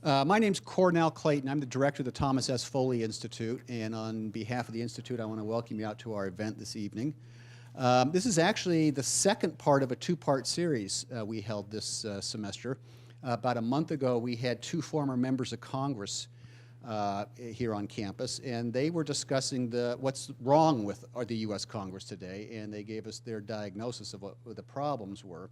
My name's Cornell Clayton. I'm the director of the Thomas S. Foley Institute, and on behalf of the Institute, I want to welcome you out to our event this evening. This is actually the second part of a two-part series we held this semester. About a month ago, we had two former members of Congress here on campus, and they were discussing what's wrong with the U.S. Congress today, and they gave us their diagnosis of what the problems were.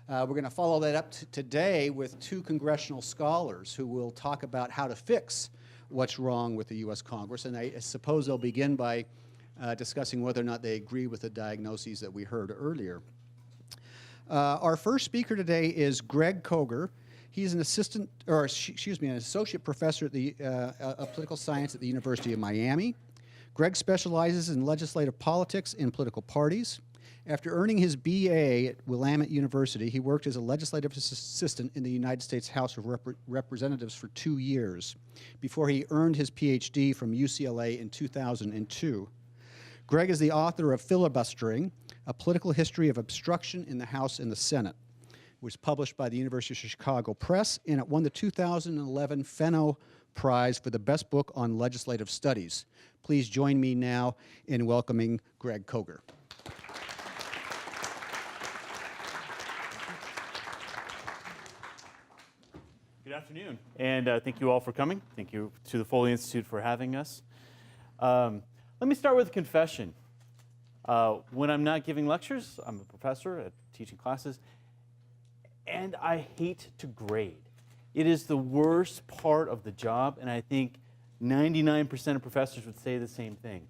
We're going to follow that up today with two congressional scholars who will talk about how to fix what's wrong with the U.S. Congress, and I suppose they'll begin by discussing whether or not they agree with the diagnoses that we heard earlier. Our first speaker today is Greg Koger. He's an an associate professor of political science at the University of Miami. Greg specializes in legislative politics and political parties. After earning his BA at Willamette University, he worked as a legislative assistant in the United States House of Representatives for 2 years, before he earned his PhD from UCLA in 2002. Greg is the author of Filibustering, A Political History of Obstruction in the House and the Senate. It was published by the University of Chicago Press, and it won the 2011 Fenno Prize for the Best Book on Legislative Studies. Please join me now in welcoming Greg Koger. Good afternoon, and thank you all for coming. Thank you to the Foley Institute for having us. Let me start with a confession. When I'm not giving lectures, I'm a professor at teaching classes, and I hate to grade. It is the worst part of the job, and I think 99% of professors would say the same thing.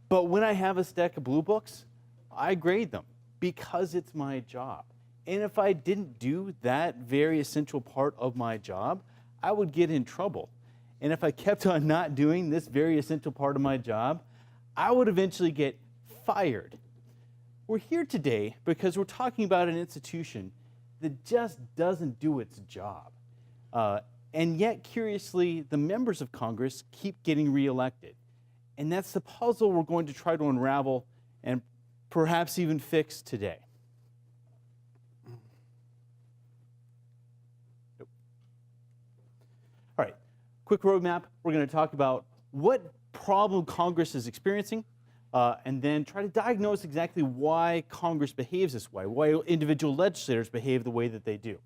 But when I have a stack of blue books, I grade them because it's my job. And if I didn't do that very essential part of my job, I would get in trouble. And if I kept on not doing this very essential part of my job, I would eventually get fired. We're here today because we're talking about an institution that just doesn't do its job. And yet, curiously, the members of Congress keep getting reelected. And that's the puzzle we're going to try to unravel and perhaps even fix today. All right, quick roadmap. We're going to talk about what problem Congress is experiencing, and then try to diagnose exactly why Congress behaves this way, why individual legislators behave the way that they do.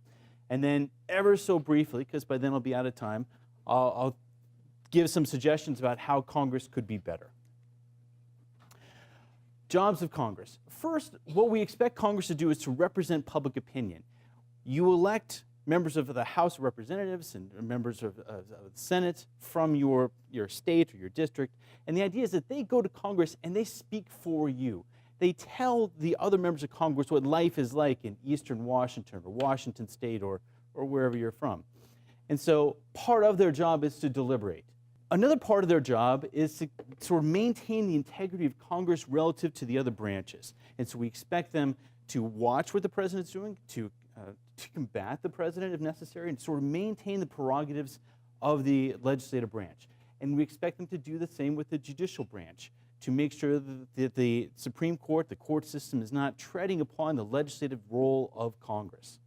And then ever so briefly, because by then I'll be out of time, I'll give some suggestions about how Congress could be better. Jobs of Congress. First, what we expect Congress to do is to represent public opinion. You elect members of the House of Representatives and members of the Senate from your state or your district. And the idea is that they go to Congress and they speak for you. They tell the other members of Congress what life is like in Eastern Washington or Washington State or wherever you're from. And so part of their job is to deliberate. Another part of their job is to sort of maintain the integrity of Congress relative to the other branches. And so we expect them to watch what the president's doing, to combat the president if necessary, and sort of maintain the prerogatives of the legislative branch. And we expect them to do the same with the judicial branch, to make sure that the Supreme Court, the court system, is not treading upon the legislative role of Congress.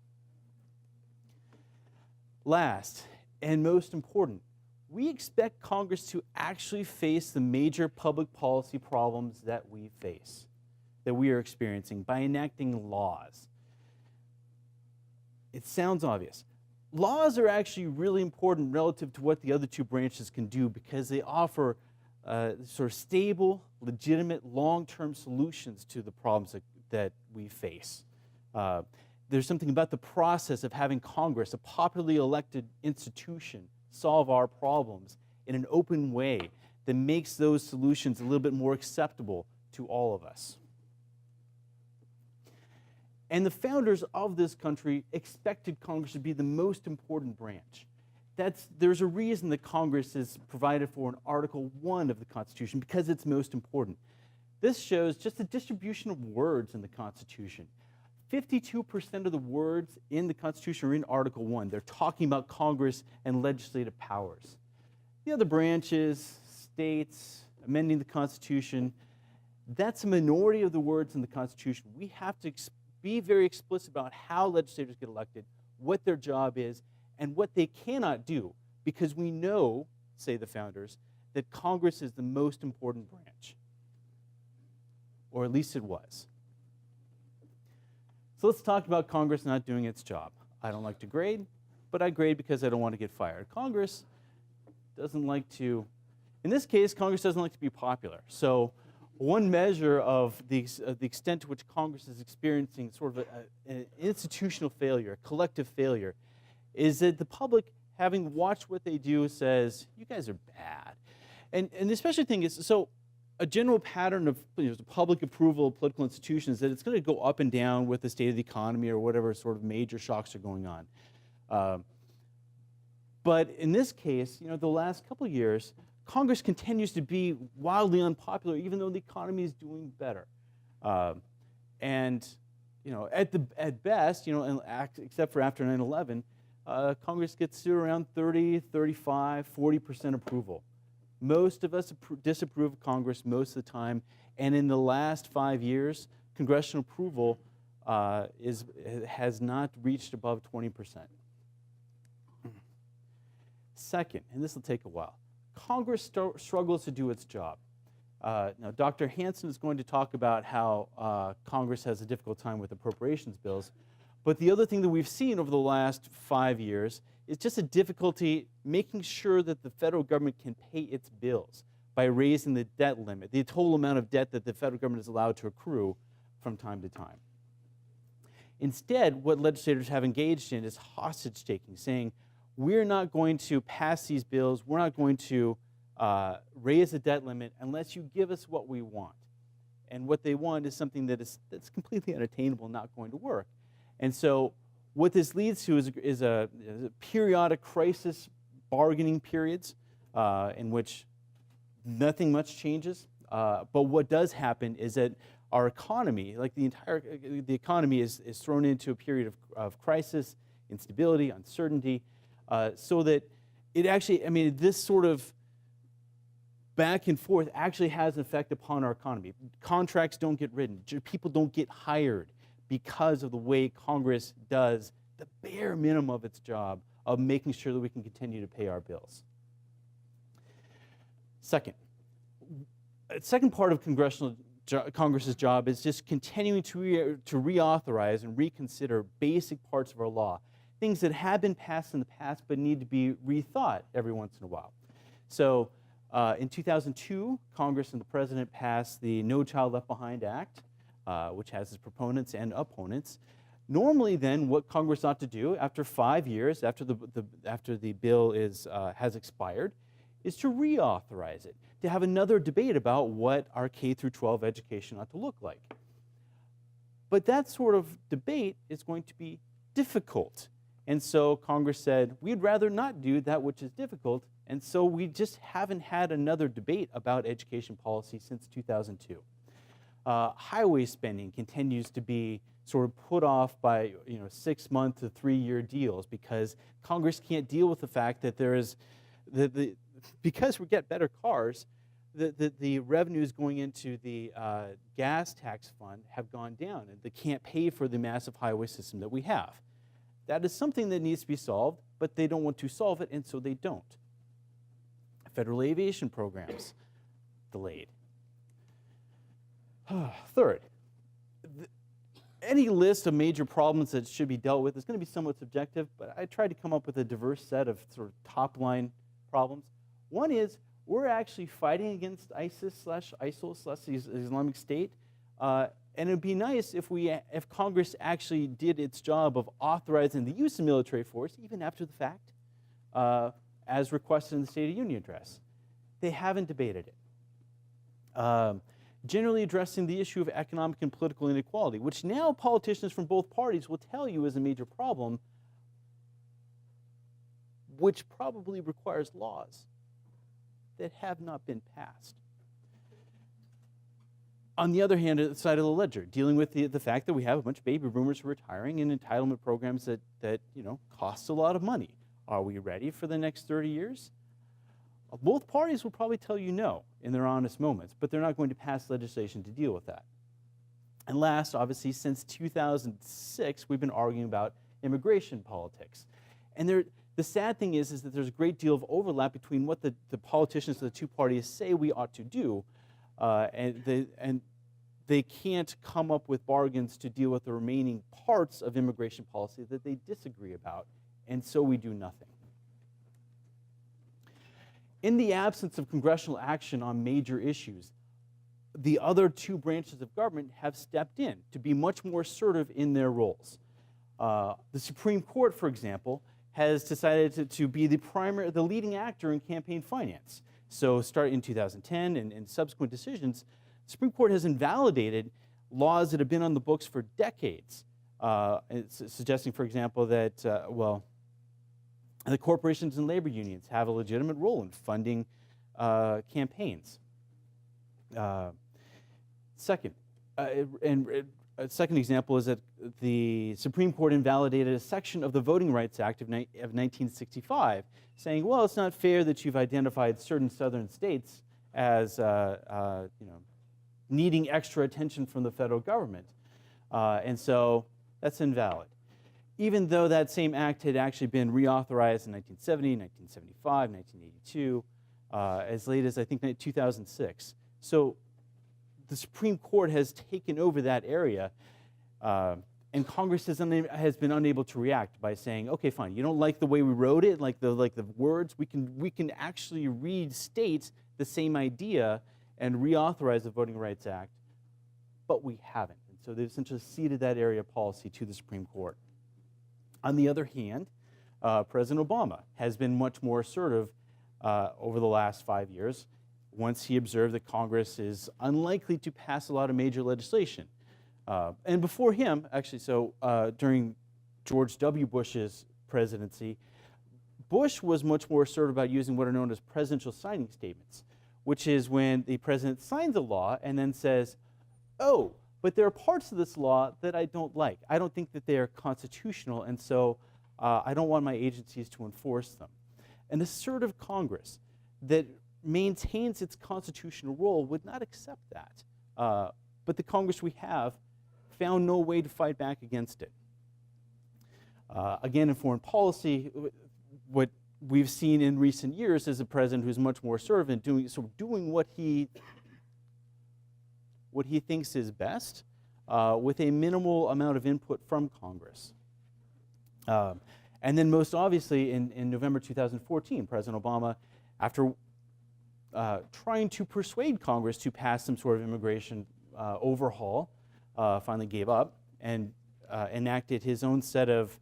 Last, and most important, we expect Congress to actually face the major public policy problems that we face, that we are experiencing, by enacting laws. It sounds obvious. Laws are actually really important relative to what the other two branches can do because they offer sort of stable, legitimate, long-term solutions to the problems that we face. There's something about the process of having Congress, a popularly elected institution, solve our problems in an open way that makes those solutions a little bit more acceptable to all of us. And the founders of this country expected Congress to be the most important branch. There's a reason that Congress is provided for in Article 1 of the Constitution, because it's most important. This shows just the distribution of words in the Constitution. 52% of the words in the Constitution are in Article 1. They're talking about Congress and legislative powers. The other branches, states, amending the Constitution, that's a minority of the words in the Constitution. We have to be very explicit about how legislators get elected, what their job is, and what they cannot do, because we know, say the founders, that Congress is the most important branch, or at least it was. So let's talk about Congress not doing its job. I don't like to grade, but I grade because I don't want to get fired. Congress doesn't like to, in this case, Congress doesn't like to be popular. So one measure of the extent to which Congress is experiencing sort of an institutional failure, a collective failure, is that the public, having watched what they do, says, you guys are bad. And the special thing is, so a general pattern of public approval of political institutions is that it's going to go up and down with the state of the economy or whatever sort of major shocks are going on. But in this case, the last couple of years, Congress continues to be wildly unpopular, even though the economy is doing better. And at best, except for after 9/11, Congress gets to around 30, 35, 40% approval. Most of us disapprove of Congress most of the time, and in the last 5 years, congressional approval has not reached above 20%. Second, and this will take a while, Congress struggles to do its job. Now, Dr. Hanson is going to talk about how Congress has a difficult time with appropriations bills, but the other thing that we've seen over the last 5 years is just a difficulty making sure that the federal government can pay its bills by raising the debt limit, the total amount of debt that the federal government is allowed to accrue from time to time. Instead, what legislators have engaged in is hostage-taking, saying, we're not going to pass these bills, we're not going to raise the debt limit unless you give us what we want. And what they want is something that's completely unattainable, not going to work. And so what this leads to is a periodic crisis bargaining periods in which nothing much changes. But what does happen is that our economy, like the economy is thrown into a period of crisis, instability, uncertainty, so that it actually, this sort of back and forth actually has an effect upon our economy. Contracts don't get written. People don't get hired because of the way Congress does the bare minimum of its job of making sure that we can continue to pay our bills. Second part of Congress's job is just continuing to reauthorize and reconsider basic parts of our law, things that have been passed in the past but need to be rethought every once in a while. So in 2002, Congress and the President passed the No Child Left Behind Act, which has its proponents and opponents. Normally then, what Congress ought to do after 5 years, after the bill has expired, is to reauthorize it, to have another debate about what our K through 12 education ought to look like. But that sort of debate is going to be difficult. And so Congress said, we'd rather not do that which is difficult, and so we just haven't had another debate about education policy since 2002. Highway spending continues to be sort of put off by 6-month to 3-year deals because Congress can't deal with the fact that there is because we get better cars, the revenues going into the gas tax fund have gone down, and they can't pay for the massive highway system that we have. That is something that needs to be solved, but they don't want to solve it, and so they don't. Federal aviation programs delayed. Third, any list of major problems that should be dealt with is going to be somewhat subjective, but I tried to come up with a diverse set of sort of top-line problems. One is we're actually fighting against ISIL/ISIL/the Islamic State, and it would be nice if Congress actually did its job of authorizing the use of military force, even after the fact, as requested in the State of the Union address. They haven't debated it. Generally addressing the issue of economic and political inequality, which now politicians from both parties will tell you is a major problem, which probably requires laws that have not been passed. On the other hand, at the side of the ledger, dealing with the fact that we have a bunch of baby boomers retiring and entitlement programs that cost a lot of money. Are we ready for the next 30 years? Both parties will probably tell you no in their honest moments, but they're not going to pass legislation to deal with that. And last, obviously, since 2006, we've been arguing about immigration politics. And The sad thing is that there's a great deal of overlap between what the politicians of the two parties say we ought to do, and they can't come up with bargains to deal with the remaining parts of immigration policy that they disagree about, and so we do nothing. In the absence of congressional action on major issues, the other two branches of government have stepped in to be much more assertive in their roles. The Supreme Court, for example, has decided to be the leading actor in campaign finance. So starting in 2010 and subsequent decisions, the Supreme Court has invalidated laws that have been on the books for decades, suggesting, for example, that, the corporations and labor unions have a legitimate role in funding campaigns. Second, a second example is that the Supreme Court invalidated a section of the Voting Rights Act of 1965, saying, well, it's not fair that you've identified certain southern states as needing extra attention from the federal government. And so that's invalid. Even though that same act had actually been reauthorized in 1970, 1975, 1982, as late as, I think, 2006. So the Supreme Court has taken over that area, and Congress has been unable to react by saying, okay, fine, you don't like the way we wrote it, like the words, we can actually restate the same idea and reauthorize the Voting Rights Act, but we haven't. And so they've essentially ceded that area of policy to the Supreme Court. On the other hand, President Obama has been much more assertive over the last 5 years, once he observed that Congress is unlikely to pass a lot of major legislation. And before him, actually, during George W. Bush's presidency, Bush was much more assertive about using what are known as presidential signing statements, which is when the president signs a law and then says, oh, but there are parts of this law that I don't like. I don't think that they are constitutional, and so I don't want my agencies to enforce them. An assertive Congress that maintains its constitutional role would not accept that. But the Congress we have found no way to fight back against it. Again, in foreign policy, what we've seen in recent years is a president who's much more assertive in doing what he thinks is best with a minimal amount of input from Congress. And then most obviously in November 2014, President Obama, after trying to persuade Congress to pass some sort of immigration overhaul, finally gave up and enacted his own set of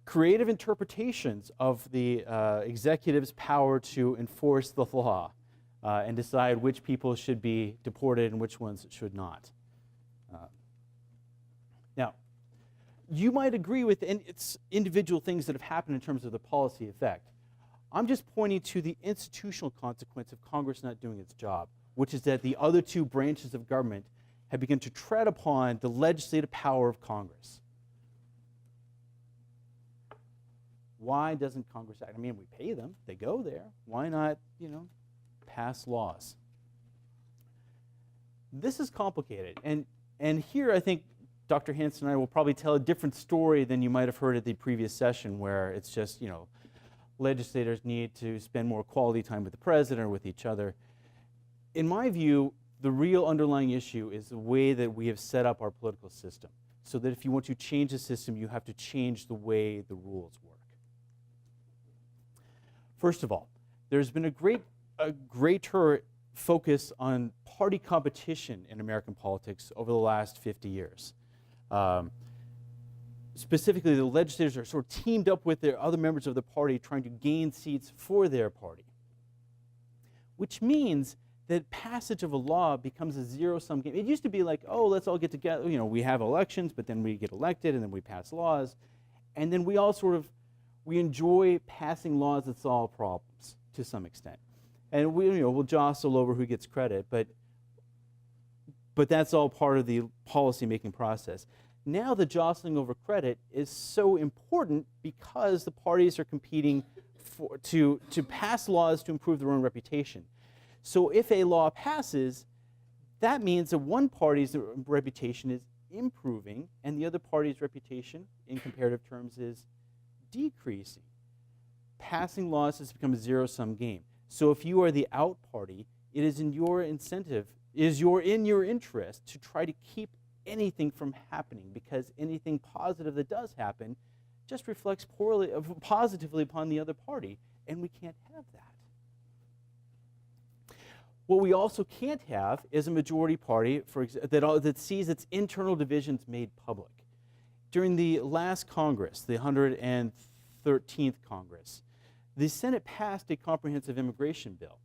creative interpretations of the executive's power to enforce the law and decide which people should be deported and which ones should not. Now, you might agree with it's individual things that have happened in terms of the policy effect. I'm just pointing to the institutional consequence of Congress not doing its job, which is that the other two branches of government have begun to tread upon the legislative power of Congress. Why doesn't Congress act? I mean, we pay them, they go there. Why not, pass laws? This is complicated, and here I think Dr. Hanson and I will probably tell a different story than you might have heard at the previous session, where it's just, legislators need to spend more quality time with the president or with each other. In my view, the real underlying issue is the way that we have set up our political system, so that if you want to change the system, you have to change the way the rules work. First of all, there's been a greater focus on party competition in American politics over the last 50 years. Specifically, the legislators are sort of teamed up with their other members of the party trying to gain seats for their party, which means that passage of a law becomes a zero-sum game. It used to be like, oh, let's all get together. We have elections, but then we get elected, and then we pass laws, and then we all we enjoy passing laws that solve problems to some extent. And we'll jostle over who gets credit, but that's all part of the policy-making process. Now the jostling over credit is so important because the parties are competing to pass laws to improve their own reputation. So if a law passes, that means that one party's reputation improving and the other party's reputation in comparative terms is decreasing. Passing laws has become a zero-sum game. So if you are the out party, it is in your incentive, in your interest to try to keep anything from happening, because anything positive that does happen just reflects positively upon the other party, and we can't have that. What we also can't have is a majority party that sees its internal divisions made public. During the last Congress, the 113th Congress, the Senate passed a comprehensive immigration bill.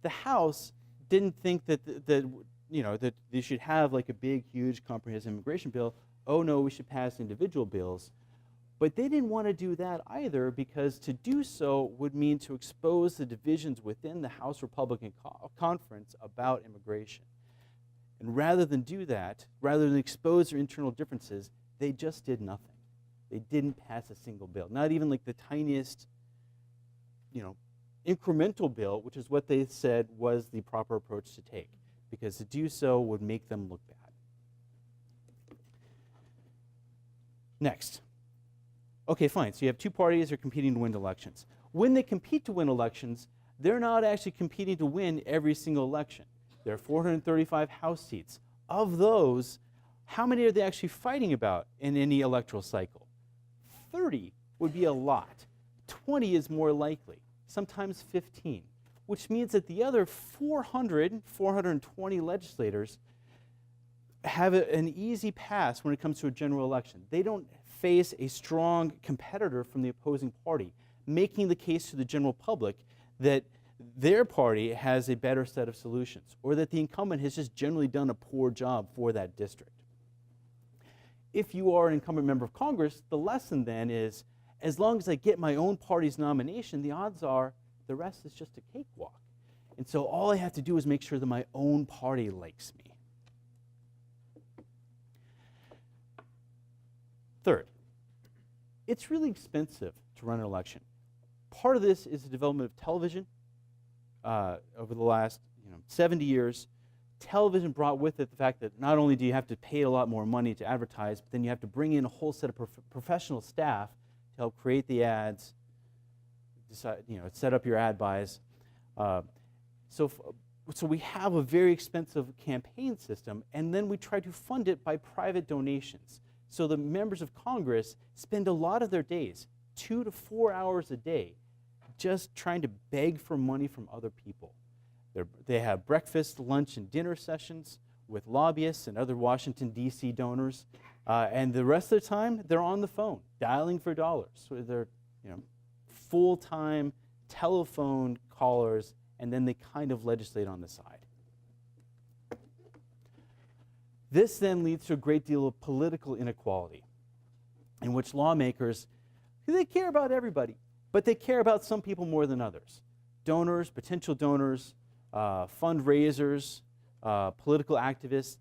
The House didn't think that they should have like a big, huge, comprehensive immigration bill. Oh no, we should pass individual bills. But they didn't want to do that either, because to do so would mean to expose the divisions within the House Republican Conference about immigration. And rather than do that, rather than expose their internal differences, they just did nothing. They didn't pass a single bill, not even like the tiniest, incremental bill, which is what they said was the proper approach to take, because to do so would make them look bad. Next. Okay, fine. So you have two parties that are competing to win elections. When they compete to win elections, they're not actually competing to win every single election. There are 435 House seats. Of those, how many are they actually fighting about in any electoral cycle? 30 would be a lot. 20 is more likely, sometimes 15, which means that the other 420 legislators have an easy pass when it comes to a general election. They don't face a strong competitor from the opposing party, making the case to the general public that their party has a better set of solutions, or that the incumbent has just generally done a poor job for that district. If you are an incumbent member of Congress, the lesson then is, as long as I get my own party's nomination, the odds are the rest is just a cakewalk. And so all I have to do is make sure that my own party likes me. Third, it's really expensive to run an election. Part of this is the development of television. Over the last 70 years, television brought with it the fact that not only do you have to pay a lot more money to advertise, but then you have to bring in a whole set of professional staff to help create the ads, set up your ad buys. So we have a very expensive campaign system, and then we try to fund it by private donations. So the members of Congress spend a lot of their days, 2 to 4 hours a day, just trying to beg for money from other people. They have breakfast, lunch, and dinner sessions with lobbyists and other Washington, D.C. donors, and the rest of the time, they're on the phone, dialing for dollars. So they're full-time telephone callers, and then they kind of legislate on the side. This then leads to a great deal of political inequality, in which lawmakers, they care about everybody, but they care about some people more than others. Donors, potential donors, fundraisers, political activists,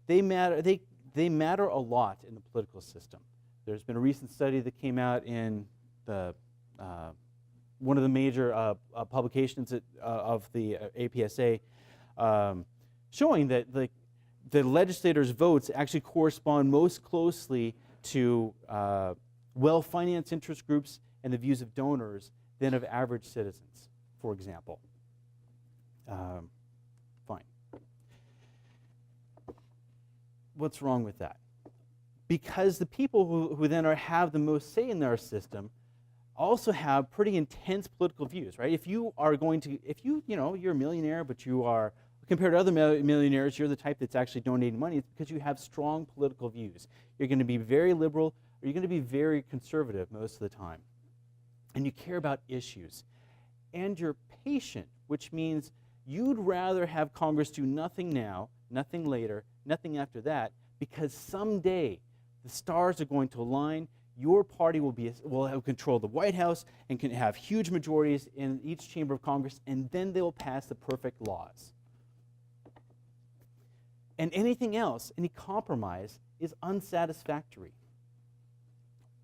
they matter a lot in the political system. There's been a recent study that came out in one of the major publications of the APSA, showing that the legislators' votes actually correspond most closely to well-financed interest groups and the views of donors than of average citizens, for example. Fine. What's wrong with that? Because the people who then have the most say in our system also have pretty intense political views, right? If you're a millionaire, but you are, compared to other millionaires, you're the type that's actually donating money, it's because you have strong political views. You're going to be very liberal, or you're going to be very conservative most of the time. And you care about issues. And you're patient, which means you'd rather have Congress do nothing now, nothing later, nothing after that, because someday the stars are going to align. Your party will have control of the White House and can have huge majorities in each chamber of Congress, and then they will pass the perfect laws. And anything else, any compromise, is unsatisfactory.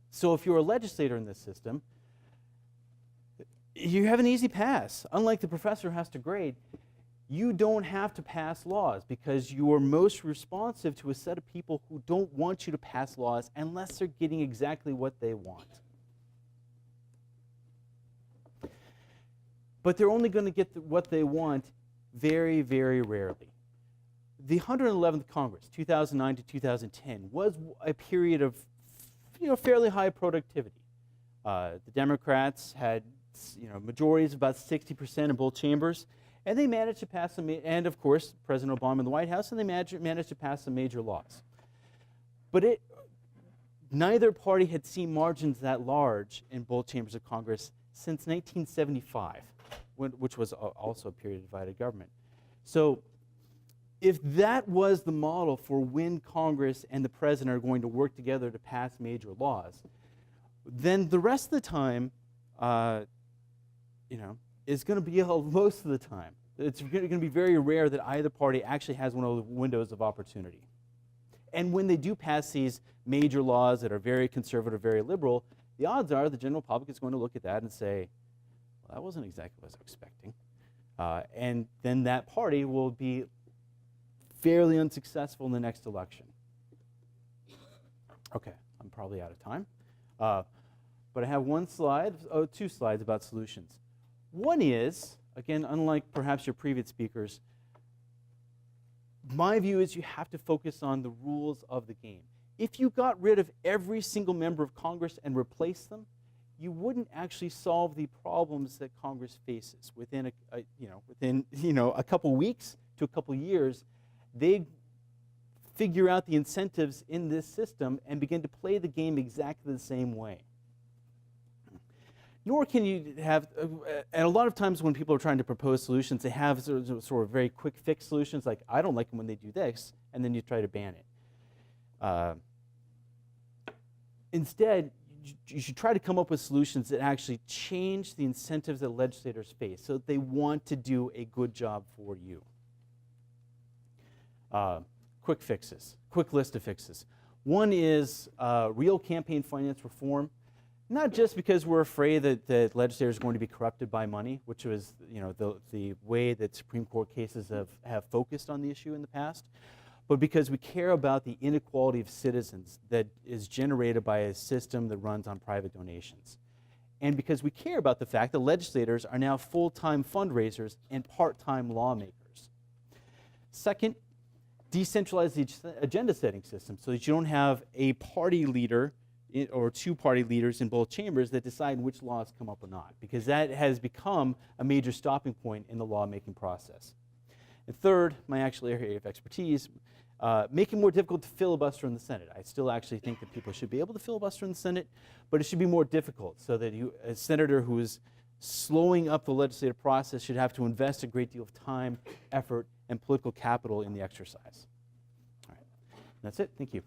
So if you're a legislator in this system, you have an easy pass. Unlike the professor who has to grade, You don't have to pass laws because you are most responsive to a set of people who don't want you to pass laws unless they're getting exactly what they want. But they're only going to get what they want very, very rarely. The 111th Congress, 2009 to 2010, was a period of fairly high productivity. The Democrats had majorities of about 60% in both chambers, and they managed to pass some, and of course, President Obama in the White House, and they managed to pass some major laws. But neither party had seen margins that large in both chambers of Congress since 1975, which was also a period of divided government. So if that was the model for when Congress and the president are going to work together to pass major laws, then the rest of the time, is going to be most of the time. It's going to be very rare that either party actually has one of the windows of opportunity. And when they do pass these major laws that are very conservative, very liberal, the odds are the general public is going to look at that and say, well, that wasn't exactly what I was expecting. And then that party will be fairly unsuccessful in the next election. Okay, I'm probably out of time. But I have two slides about solutions. One is, again, unlike perhaps your previous speakers, my view is you have to focus on the rules of the game. If you got rid of every single member of Congress and replaced them, you wouldn't actually solve the problems that Congress faces. Within a couple weeks to a couple years, they figure out the incentives in this system and begin to play the game exactly the same way. Nor can you have, and a lot of times when people are trying to propose solutions, they have sort of very quick fix solutions, like, I don't like them when they do this, and then you try to ban it. Instead, you should try to come up with solutions that actually change the incentives that legislators face so that they want to do a good job for you. Quick fixes, quick list of fixes. One is real campaign finance reform. Not just because we're afraid that legislators are going to be corrupted by money, which was the way that Supreme Court cases have focused on the issue in the past, but because we care about the inequality of citizens that is generated by a system that runs on private donations. And because we care about the fact that legislators are now full-time fundraisers and part-time lawmakers. Second, decentralize the agenda-setting system so that you don't have a party leader or two party leaders in both chambers that decide which laws come up or not, because that has become a major stopping point in the lawmaking process. And third, my actual area of expertise, make it more difficult to filibuster in the Senate. I still actually think that people should be able to filibuster in the Senate, but it should be more difficult so that a senator who is slowing up the legislative process should have to invest a great deal of time, effort, and political capital in the exercise. All right, that's it. Thank you.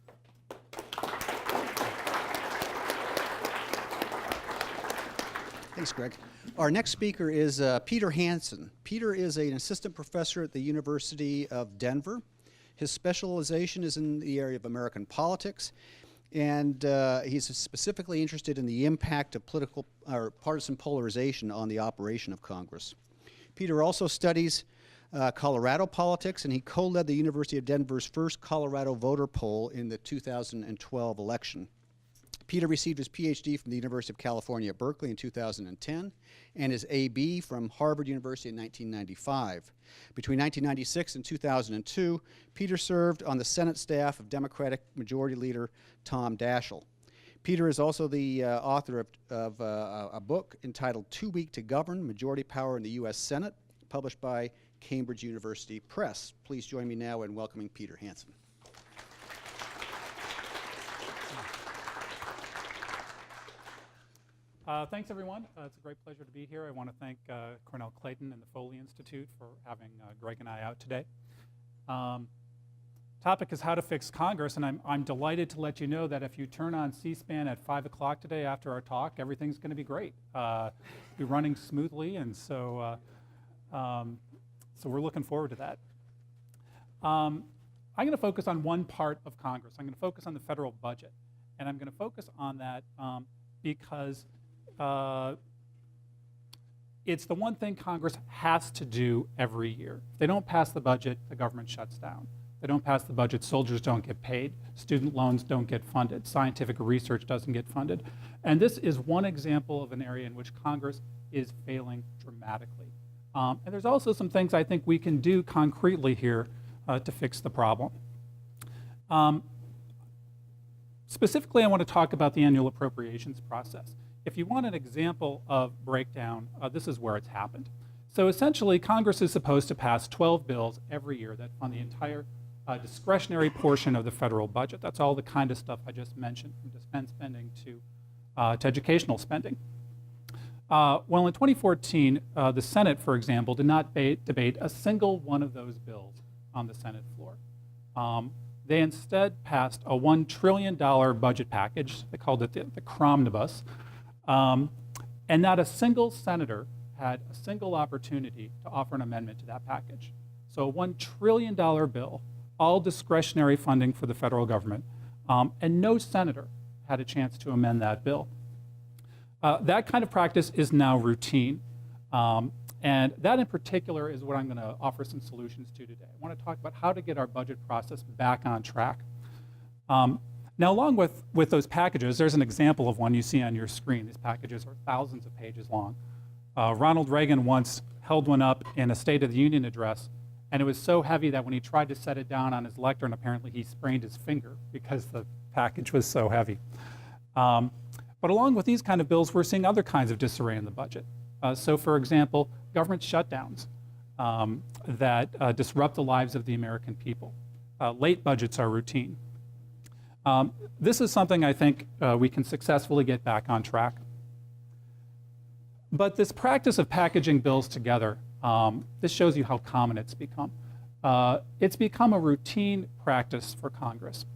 Thanks, Greg. Our next speaker is Peter Hanson. Peter is an assistant professor at the University of Denver. His specialization is in the area of American politics, and he's specifically interested in the impact of political or partisan polarization on the operation of Congress. Peter also studies Colorado politics, and he co-led the University of Denver's first Colorado voter poll in the 2012 election. Peter received his PhD from the University of California at Berkeley in 2010 and his AB from Harvard University in 1995. Between 1996 and 2002, Peter served on the Senate staff of Democratic Majority Leader Tom Daschle. Peter is also the author of a book entitled Too Weak to Govern, Majority Power in the U.S. Senate, published by Cambridge University Press. Please join me now in welcoming Peter Hanson. Thanks, everyone. It's a great pleasure to be here. I want to thank Cornell Clayton and the Foley Institute for having Greg and I out today. Topic is how to fix Congress, and I'm delighted to let you know that if you turn on C-SPAN at 5 o'clock today after our talk, everything's going to be great. Be running smoothly, and so we're looking forward to that. I'm going to focus on one part of Congress. I'm going to focus on the federal budget, and I'm going to focus on that because It's the one thing Congress has to do every year. If they don't pass the budget, the government shuts down. If they don't pass the budget, soldiers don't get paid, student loans don't get funded, scientific research doesn't get funded. And this is one example of an area in which Congress is failing dramatically. And there's also some things I think we can do concretely here to fix the problem. Specifically, I want to talk about the annual appropriations process. If you want an example of breakdown, this is where it's happened. So essentially, Congress is supposed to pass 12 bills every year that fund the entire discretionary portion of the federal budget. That's all the kind of stuff I just mentioned, from defense spending to educational spending. Well, in 2014, the Senate, for example, did not debate a single one of those bills on the Senate floor. They instead passed a $1 trillion budget package. They called it the Cromnibus. And not a single senator had a single opportunity to offer an amendment to that package. So a $1 trillion bill, all discretionary funding for the federal government, and no senator had a chance to amend that bill. That kind of practice is now routine. And that in particular is what I'm going to offer some solutions to today. I want to talk about how to get our budget process back on track. Now, along with those packages, there's an example of one you see on your screen. These packages are thousands of pages long. Ronald Reagan once held one up in a State of the Union address, and it was so heavy that when he tried to set it down on his lectern, apparently he sprained his finger because the package was so heavy. But along with these kind of bills, we're seeing other kinds of disarray in the budget. So for example, government shutdowns that disrupt the lives of the American people. Late budgets are routine. This is something I think we can successfully get back on track. But this practice of packaging bills together, this shows you how common it's become. It's become a routine practice for Congress.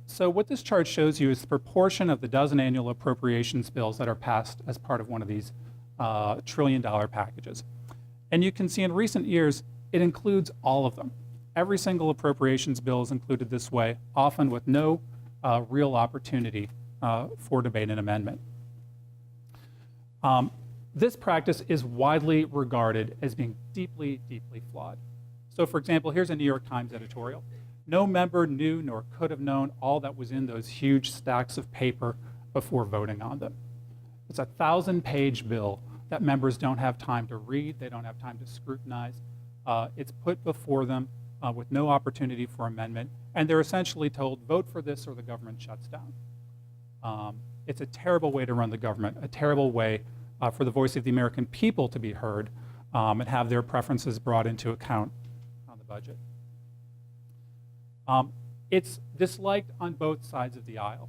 So what this chart shows you is the proportion of the dozen annual appropriations bills that are passed as part of one of these $1 trillion packages. And you can see in recent years, it includes all of them. Every single appropriations bill is included this way, often with no real opportunity for debate and amendment. This practice is widely regarded as being deeply, deeply flawed. So for example, here's a New York Times editorial. No member knew nor could have known all that was in those huge stacks of paper before voting on them. It's a 1,000-page bill that members don't have time to read, they don't have time to scrutinize. It's put before them with no opportunity for amendment, and they're essentially told, vote for this or the government shuts down. It's a terrible way to run the government, a terrible way for the voice of the American people to be heard and have their preferences brought into account on the budget. It's disliked on both sides of the aisle.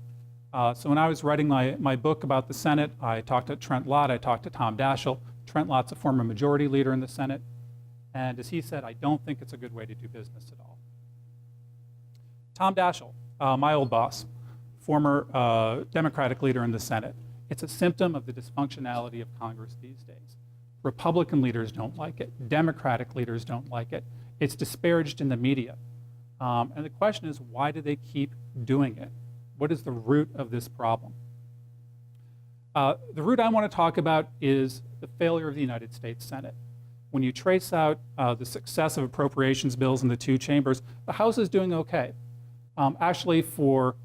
So when I was writing my book about the Senate, I talked to Trent Lott, I talked to Tom Daschle. Trent Lott's a former majority leader in the Senate. And as he said, I don't think it's a good way to do business at all. Tom Daschle, my old boss, former Democratic leader in the Senate. It's a symptom of the dysfunctionality of Congress these days. Republican leaders don't like it. Democratic leaders don't like it. It's disparaged in the media. And the question is, why do they keep doing it? What is the root of this problem? The root I want to talk about is the failure of the United States Senate. When you trace out the success of appropriations bills in the two chambers, the House is doing okay. Actually, for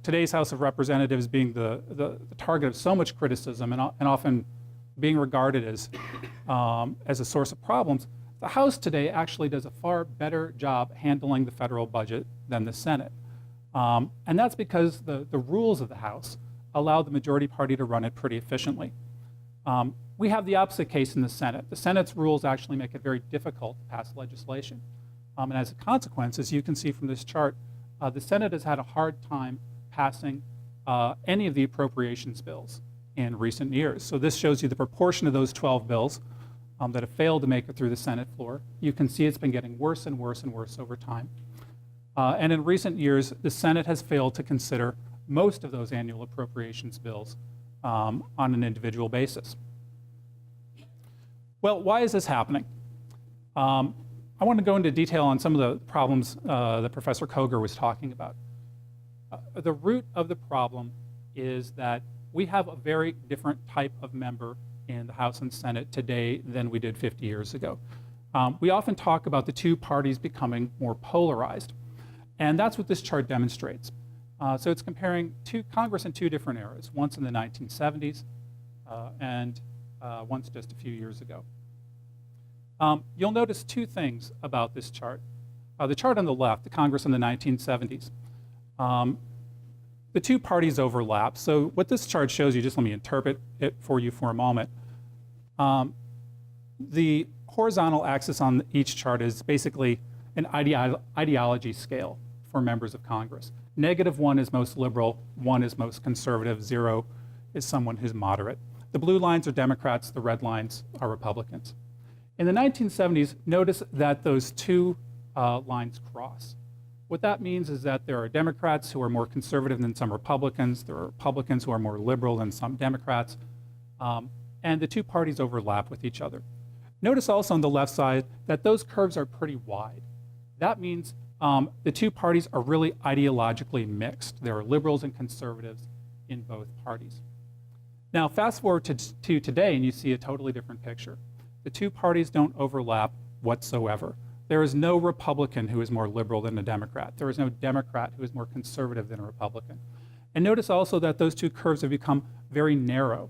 today's House of Representatives being the target of so much criticism and often being regarded as a source of problems, the House today actually does a far better job handling the federal budget than the Senate. And that's because the rules of the House allow the majority party to run it pretty efficiently. We have the opposite case in the Senate. The Senate's rules actually make it very difficult to pass legislation. And as a consequence, as you can see from this chart, the Senate has had a hard time passing any of the appropriations bills in recent years. So this shows you the proportion of those 12 bills that have failed to make it through the Senate floor. You can see it's been getting worse and worse and worse over time. And in recent years, the Senate has failed to consider most of those annual appropriations bills on an individual basis. Well, why is this happening? I want to go into detail on some of the problems that Professor Koger was talking about. The root of the problem is that we have a very different type of member in the House and Senate today than we did 50 years ago. We often talk about the two parties becoming more polarized, and that's what this chart demonstrates. So it's comparing Congress in two different eras, once in the 1970s and once just a few years ago. You'll notice two things about this chart. The chart on the left, the Congress in the 1970s, the two parties overlap. So what this chart shows you, just let me interpret it for you for a moment. The horizontal axis on each chart is basically an ideology scale for members of Congress. -1 is most liberal, 1 is most conservative, 0 is someone who's moderate. The blue lines are Democrats, the red lines are Republicans. In the 1970s, notice that those two lines cross. What that means is that there are Democrats who are more conservative than some Republicans, there are Republicans who are more liberal than some Democrats, and the two parties overlap with each other. Notice also on the left side that those curves are pretty wide. That means the two parties are really ideologically mixed. There are liberals and conservatives in both parties. Now, fast forward to today, and you see a totally different picture. The two parties don't overlap whatsoever. There is no Republican who is more liberal than a Democrat. There is no Democrat who is more conservative than a Republican. And notice also that those two curves have become very narrow,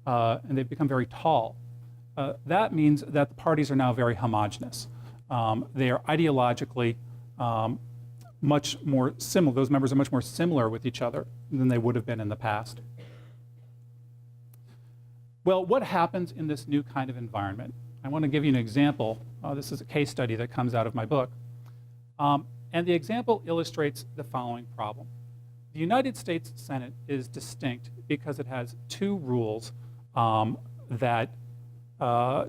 and they've become very tall. That means that the parties are now very homogeneous. They are ideologically much more similar. Those members are much more similar with each other than they would have been in the past. Well, what happens in this new kind of environment? I want to give you an example. This is a case study that comes out of my book. And the example illustrates the following problem. The United States Senate is distinct because it has two rules that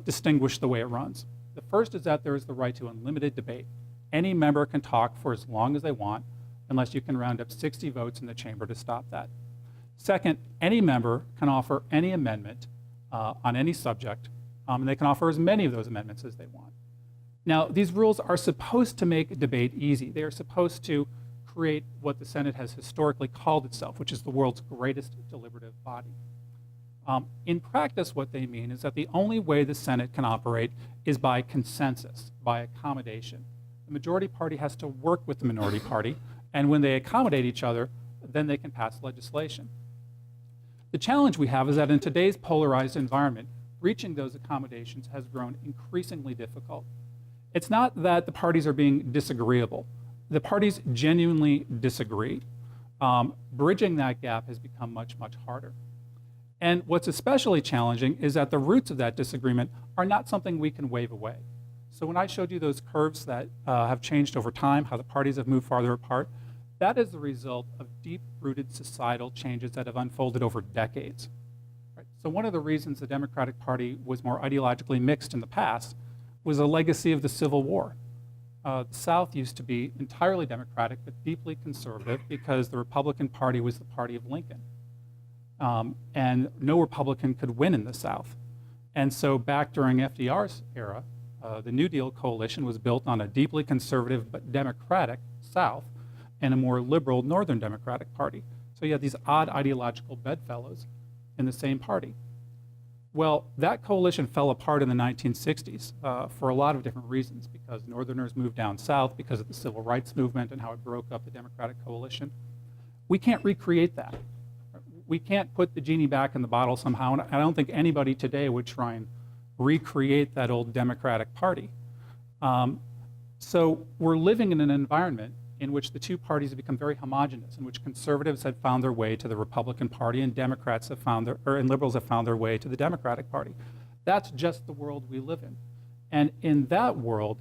distinguish the way it runs. The first is that there is the right to unlimited debate. Any member can talk for as long as they want, unless you can round up 60 votes in the chamber to stop that. Second, any member can offer any amendment on any subject, and they can offer as many of those amendments as they want. Now, these rules are supposed to make debate easy. They are supposed to create what the Senate has historically called itself, which is the world's greatest deliberative body. In practice, what they mean is that the only way the Senate can operate is by consensus, by accommodation. The majority party has to work with the minority party, and when they accommodate each other, then they can pass legislation. The challenge we have is that in today's polarized environment, reaching those accommodations has grown increasingly difficult. It's not that the parties are being disagreeable. The parties genuinely disagree. Bridging that gap has become much, much harder. And what's especially challenging is that the roots of that disagreement are not something we can wave away. So when I showed you those curves that have changed over time, how the parties have moved farther apart, that is the result of deep-rooted societal changes that have unfolded over decades. Right? So one of the reasons the Democratic Party was more ideologically mixed in the past was a legacy of the Civil War. The South used to be entirely Democratic but deeply conservative because the Republican Party was the party of Lincoln. And no Republican could win in the South. And so back during FDR's era, the New Deal coalition was built on a deeply conservative but democratic South and a more liberal Northern Democratic Party. So you had these odd ideological bedfellows in the same party. Well, that coalition fell apart in the 1960s for a lot of different reasons, because Northerners moved down south because of the civil rights movement and how it broke up the Democratic coalition. We can't recreate that. We can't put the genie back in the bottle somehow, and I don't think anybody today would try and recreate that old Democratic Party. So we're living in an environment in which the two parties have become very homogenous, in which conservatives have found their way to the Republican Party and Democrats have found and liberals have found their way to the Democratic Party. That's just the world we live in. And in that world,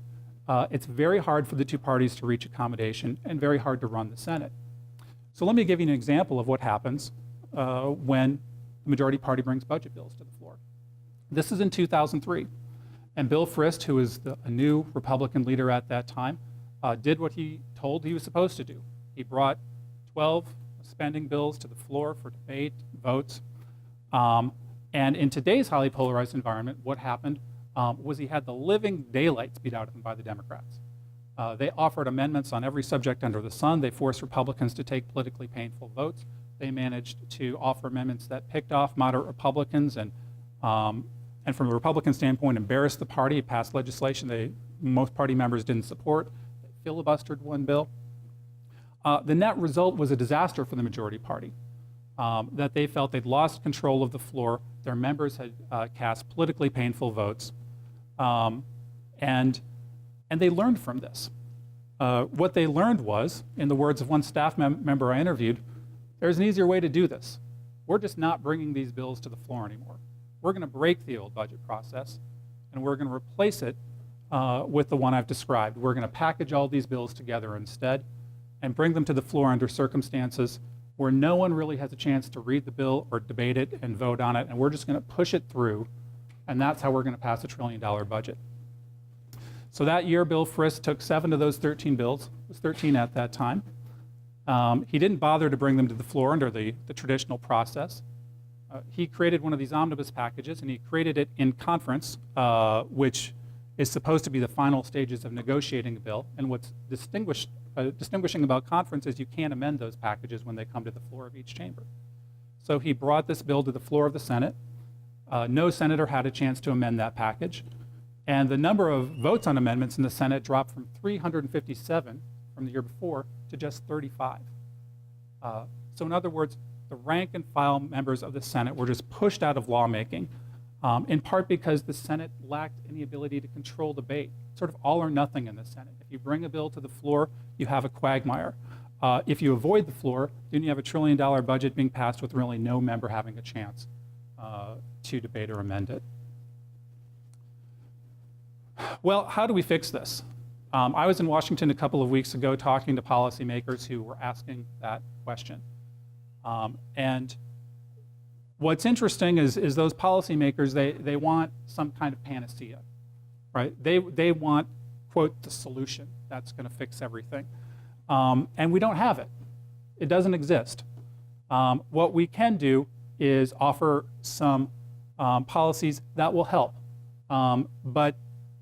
it's very hard for the two parties to reach accommodation and very hard to run the Senate. So let me give you an example of what happens when the majority party brings budget bills to the floor. This is in 2003. And Bill Frist, who was a new Republican leader at that time, did what he told he was supposed to do. He brought 12 spending bills to the floor for debate, votes. And in today's highly polarized environment, what happened was he had the living daylights beat out of him by the Democrats. They offered amendments on every subject under the sun. They forced Republicans to take politically painful votes. They managed to offer amendments that picked off moderate Republicans and And from a Republican standpoint, embarrassed the party. It passed legislation most party members didn't support. They filibustered one bill. The net result was a disaster for the majority party, that they felt they'd lost control of the floor. Their members had cast politically painful votes. And they learned from this. What they learned was, in the words of one staff member I interviewed, there's an easier way to do this. We're just not bringing these bills to the floor anymore. We're going to break the old budget process, and we're going to replace it with the one I've described. We're going to package all these bills together instead and bring them to the floor under circumstances where no one really has a chance to read the bill or debate it and vote on it, and we're just going to push it through, and that's how we're going to pass a $1 trillion budget. So that year, Bill Frist took 7 of those 13 bills. It was 13 at that time. He didn't bother to bring them to the floor under the traditional process. He created one of these omnibus packages, and he created it in conference, which is supposed to be the final stages of negotiating a bill. And what's distinguishing about conference is you can't amend those packages when they come to the floor of each chamber. So he brought this bill to the floor of the Senate. No senator had a chance to amend that package. And the number of votes on amendments in the Senate dropped from 357 from the year before to just 35. So in other words, the rank and file members of the Senate were just pushed out of lawmaking, in part because the Senate lacked any ability to control debate. Sort of all or nothing in the Senate. If you bring a bill to the floor, you have a quagmire. If you avoid the floor, then you have a $1 trillion budget being passed with really no member having a chance to debate or amend it. Well, how do we fix this? I was in Washington a couple of weeks ago talking to policymakers who were asking that question. And what's interesting is those policymakers, they want some kind of panacea, right? They want, quote, the solution that's going to fix everything. And we don't have it. It doesn't exist. What we can do is offer some policies that will help. But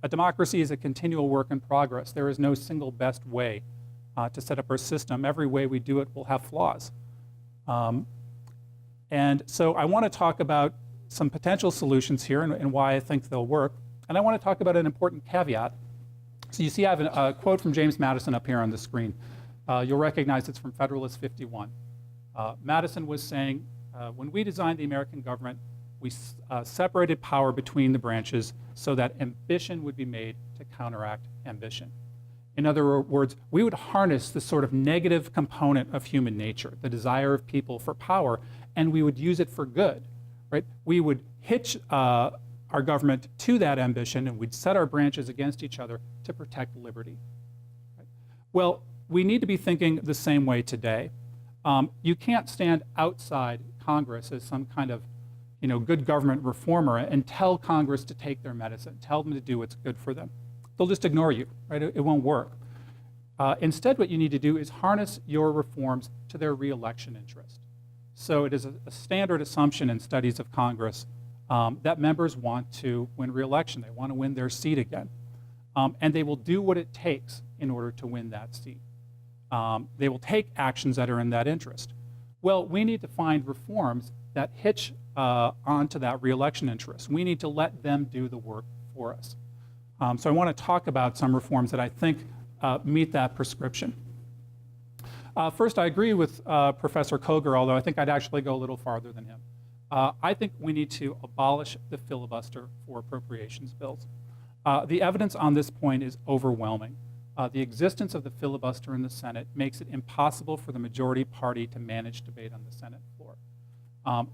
a democracy is a continual work in progress. There is no single best way to set up our system. Every way we do it will have flaws. And so I want to talk about some potential solutions here and why I think they'll work. And I want to talk about an important caveat. So you see I have a quote from James Madison up here on the screen. You'll recognize it's from Federalist 51. Madison was saying, when we designed the American government, we separated power between the branches so that ambition would be made to counteract ambition. In other words, we would harness this sort of negative component of human nature, the desire of people for power, and we would use it for good, right? We would hitch our government to that ambition, and we'd set our branches against each other to protect liberty. Right? Well, we need to be thinking the same way today. You can't stand outside Congress as some kind of good government reformer and tell Congress to take their medicine, tell them to do what's good for them. They'll just ignore you, right? It won't work. Instead, what you need to do is harness your reforms to their re-election interest. So it is a standard assumption in studies of Congress that members want to win re-election. They want to win their seat again. And they will do what it takes in order to win that seat. They will take actions that are in that interest. Well, we need to find reforms that hitch onto that re-election interest. We need to let them do the work for us. So I want to talk about some reforms that I think meet that prescription. First, I agree with Professor Koger, although I think I'd actually go a little farther than him. I think we need to abolish the filibuster for appropriations bills. The evidence on this point is overwhelming. The existence of the filibuster in the Senate makes it impossible for the majority party to manage debate on the Senate floor.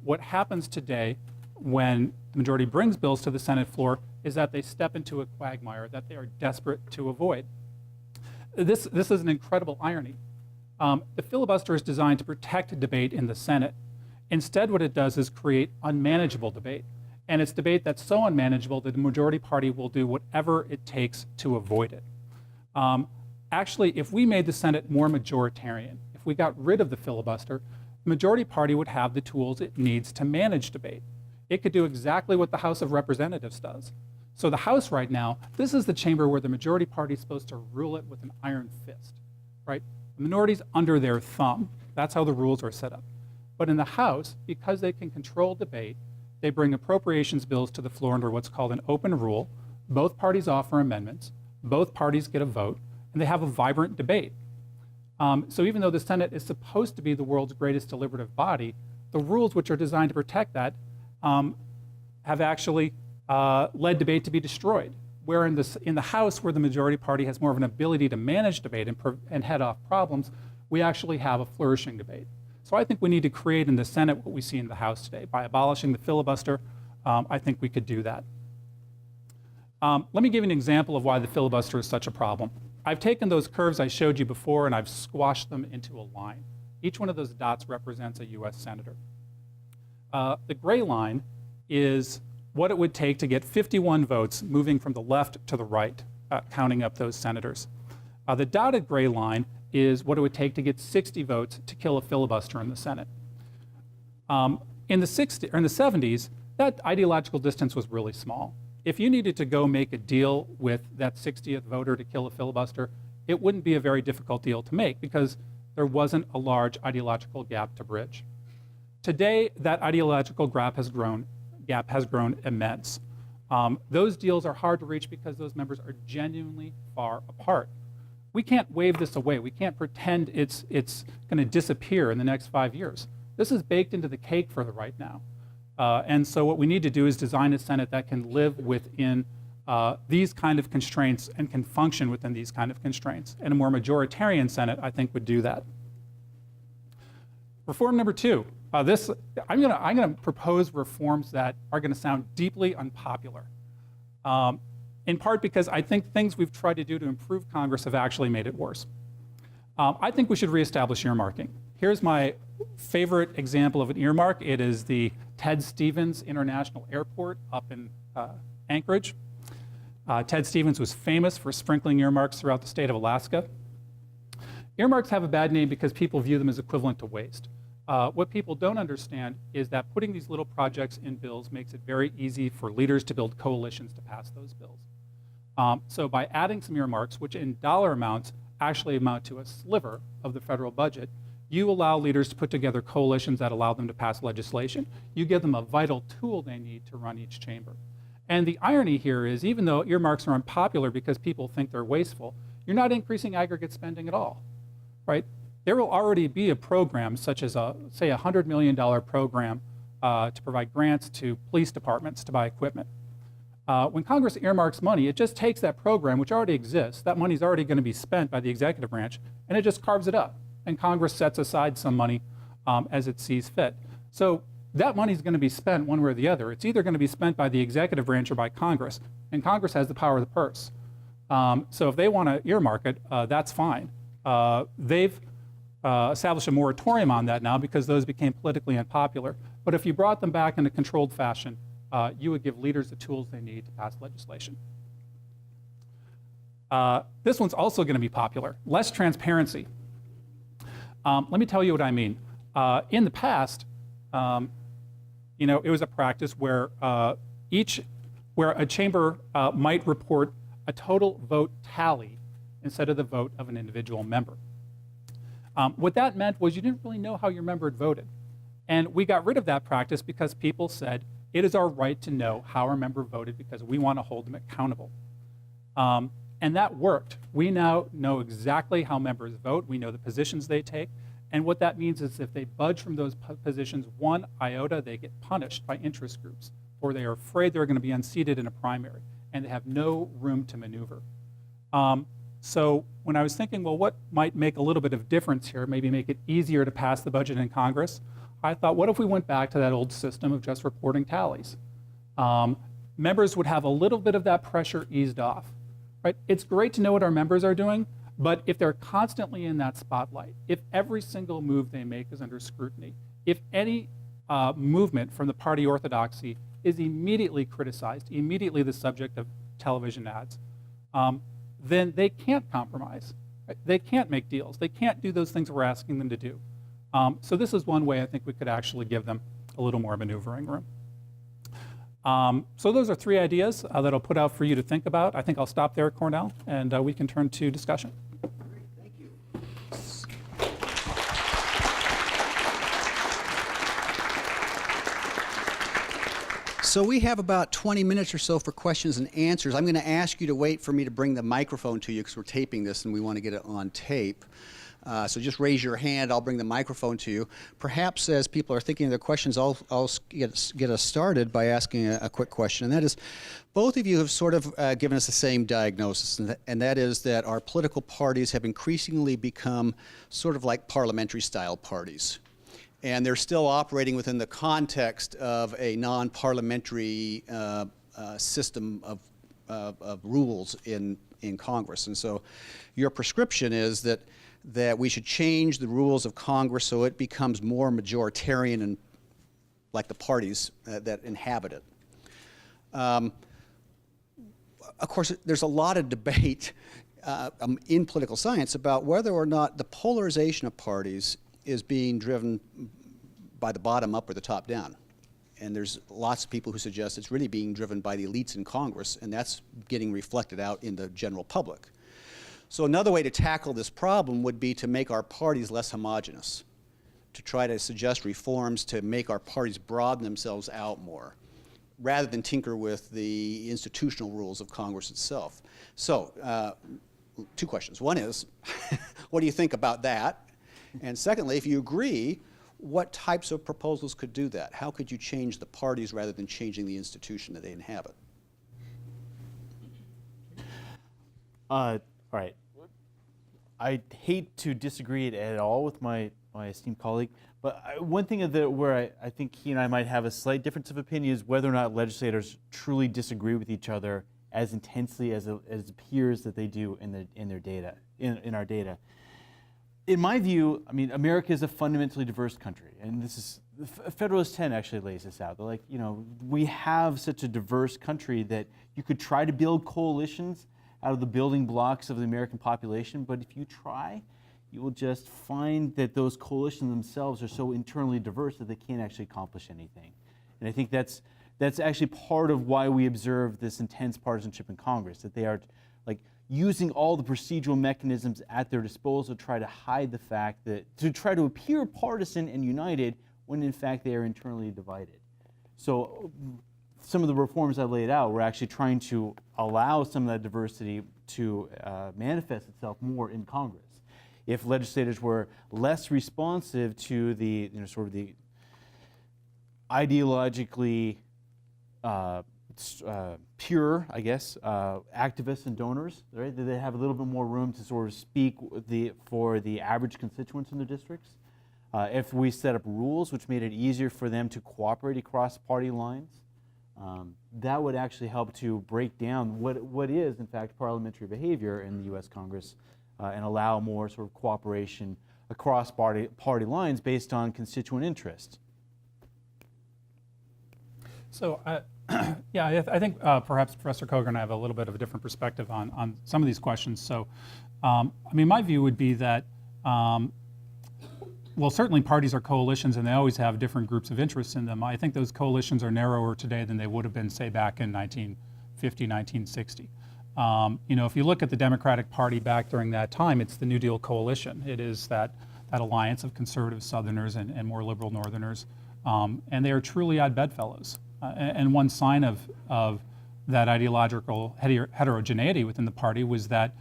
What happens today when the majority brings bills to the Senate floor is that they step into a quagmire that they are desperate to avoid. This is an incredible irony. The filibuster is designed to protect debate in the Senate. Instead, what it does is create unmanageable debate. And it's debate that's so unmanageable that the majority party will do whatever it takes to avoid it. Actually, if we made the Senate more majoritarian, if we got rid of the filibuster, the majority party would have the tools it needs to manage debate. It could do exactly what the House of Representatives does. So the House right now, this is the chamber where the majority party is supposed to rule it with an iron fist, right? The minority's under their thumb. That's how the rules are set up. But in the House, because they can control debate, They bring appropriations bills to the floor under what's called an open rule. Both parties offer amendments. Both parties get a vote, and they have a vibrant debate. So even though the Senate is supposed to be the world's greatest deliberative body, the rules which are designed to protect that have actually led debate to be destroyed. Where in the House, where the majority party has more of an ability to manage debate and head off problems, we actually have a flourishing debate. So I think we need to create in the Senate what we see in the House today. By abolishing the filibuster, I think we could do that. Let me give you an example of why the filibuster is such a problem. I've taken those curves I showed you before and I've squashed them into a line. Each one of those dots represents a US senator. The gray line is what it would take to get 51 votes moving from the left to the right, counting up those senators. The dotted gray line is what it would take to get 60 votes to kill a filibuster in the Senate. In the 70s, that ideological distance was really small. If you needed to go make a deal with that 60th voter to kill a filibuster, it wouldn't be a very difficult deal to make because there wasn't a large ideological gap to bridge. Today, that ideological gap has grown immense. Those deals are hard to reach because those members are genuinely far apart. We can't wave this away. We can't pretend it's going to disappear in the next 5 years. This is baked into the cake for the right now. And so what we need to do is design a Senate that can live within these kind of constraints and can function within these kind of constraints. And a more majoritarian Senate, I think, would do that. Reform number two. I'm going to propose reforms that are going to sound deeply unpopular, in part because I think things we've tried to do to improve Congress have actually made it worse. I think we should reestablish earmarking. Here's my favorite example of an earmark. It is the Ted Stevens International Airport up in Anchorage. Ted Stevens was famous for sprinkling earmarks throughout the state of Alaska. Earmarks have a bad name because people view them as equivalent to waste. What people don't understand is that putting these little projects in bills makes it very easy for leaders to build coalitions to pass those bills. So by adding some earmarks, which in dollar amounts actually amount to a sliver of the federal budget, you allow leaders to put together coalitions that allow them to pass legislation. You give them a vital tool they need to run each chamber. And the irony here is, even though earmarks are unpopular because people think they're wasteful, you're not increasing aggregate spending at all, right? There will already be a program, such as say a $100 million program to provide grants to police departments to buy equipment. When Congress earmarks money, it just takes that program, which already exists, that money's already going to be spent by the executive branch, and it just carves it up. And Congress sets aside some money as it sees fit. So that money's going to be spent one way or the other. It's either going to be spent by the executive branch or by Congress, and Congress has the power of the purse. So if they want to earmark it, that's fine. They've established a moratorium on that now because those became politically unpopular. But if you brought them back in a controlled fashion, you would give leaders the tools they need to pass legislation. This one's also going to be popular. Less transparency. Let me tell you what I mean. In the past, it was a practice where a chamber might report a total vote tally instead of the vote of an individual member. What that meant was you didn't really know how your member had voted. And we got rid of that practice because people said, it is our right to know how our member voted because we want to hold them accountable. And that worked. We now know exactly how members vote. We know the positions they take. And what that means is if they budge from those positions one iota, they get punished by interest groups, or they are afraid they're going to be unseated in a primary, and they have no room to maneuver. So when I was thinking, well, what might make a little bit of difference here, maybe make it easier to pass the budget in Congress, I thought, what if we went back to that old system of just reporting tallies? Members would have a little bit of that pressure eased off. Right? It's great to know what our members are doing, but if they're constantly in that spotlight, if every single move they make is under scrutiny, if any movement from the party orthodoxy is immediately criticized, immediately the subject of television ads, then they can't compromise. Right? They can't make deals. They can't do those things we're asking them to do. So this is one way I think we could actually give them a little more maneuvering room. So those are three ideas that I'll put out for you to think about. I think I'll stop there, Cornell, and we can turn to discussion. Great, thank you. So we have about 20 minutes or so for questions and answers. I'm going to ask you to wait for me to bring the microphone to you because we're taping this and we want to get it on tape. So just raise your hand. I'll bring the microphone to you. Perhaps as people are thinking of their questions, I'll get us started by asking a quick question. And that is, both of you have sort of given us the same diagnosis, and that is that our political parties have increasingly become sort of like parliamentary style parties. And they're still operating within the context of a non-parliamentary system of rules in Congress. And so your prescription is that we should change the rules of Congress so it becomes more majoritarian and like the parties that inhabit it. Of course, there's a lot of debate in political science about whether or not the polarization of parties is being driven by the bottom up or the top down. And there's lots of people who suggest it's really being driven by the elites in Congress, and that's getting reflected out in the general public. So another way to tackle this problem would be to make our parties less homogeneous, to try to suggest reforms to make our parties broaden themselves out more, rather than tinker with the institutional rules of Congress itself. So, two questions. One is, what do you think about that? And secondly, if you agree, what types of proposals could do that? How could you change the parties rather than changing the institution that they inhabit? All right. I hate to disagree at all with my esteemed colleague, but one thing where I think he and I might have a slight difference of opinion is whether or not legislators truly disagree with each other as intensely as it appears that they do in our data. In my view, I mean, America is a fundamentally diverse country, and this is, Federalist 10 actually lays this out. They're like, you know, we have such a diverse country that you could try to build coalitions out of the building blocks of the American population, but if you try, you will just find that those coalitions themselves are so internally diverse that they can't actually accomplish anything. And I think that's actually part of why we observe this intense partisanship in Congress, that they are like using all the procedural mechanisms at their disposal to try to hide the fact that, to try to appear partisan and united when in fact they are internally divided. So some of the reforms I laid out were actually trying to allow some of that diversity to manifest itself more in Congress. If legislators were less responsive to the, you know, sort of the ideologically pure, I guess, activists and donors, right? They have a little bit more room to sort of speak for the average constituents in their districts. If we set up rules which made it easier for them to cooperate across party lines, that would actually help to break down what is, in fact, parliamentary behavior in the U.S. Congress and allow more sort of cooperation across party lines based on constituent interest. So, yeah, I think perhaps Professor Koger and I have a little bit of a different perspective on some of these questions. So, I mean, my view would be that, well, certainly parties are coalitions and they always have different groups of interests in them. I think those coalitions are narrower today than they would have been, say, back in 1950, 1960. You know, if you look at the Democratic Party back during that time, it's the New Deal coalition. It is that alliance of conservative Southerners and more liberal Northerners, and they are truly odd bedfellows. And one sign of that ideological heterogeneity within the party was that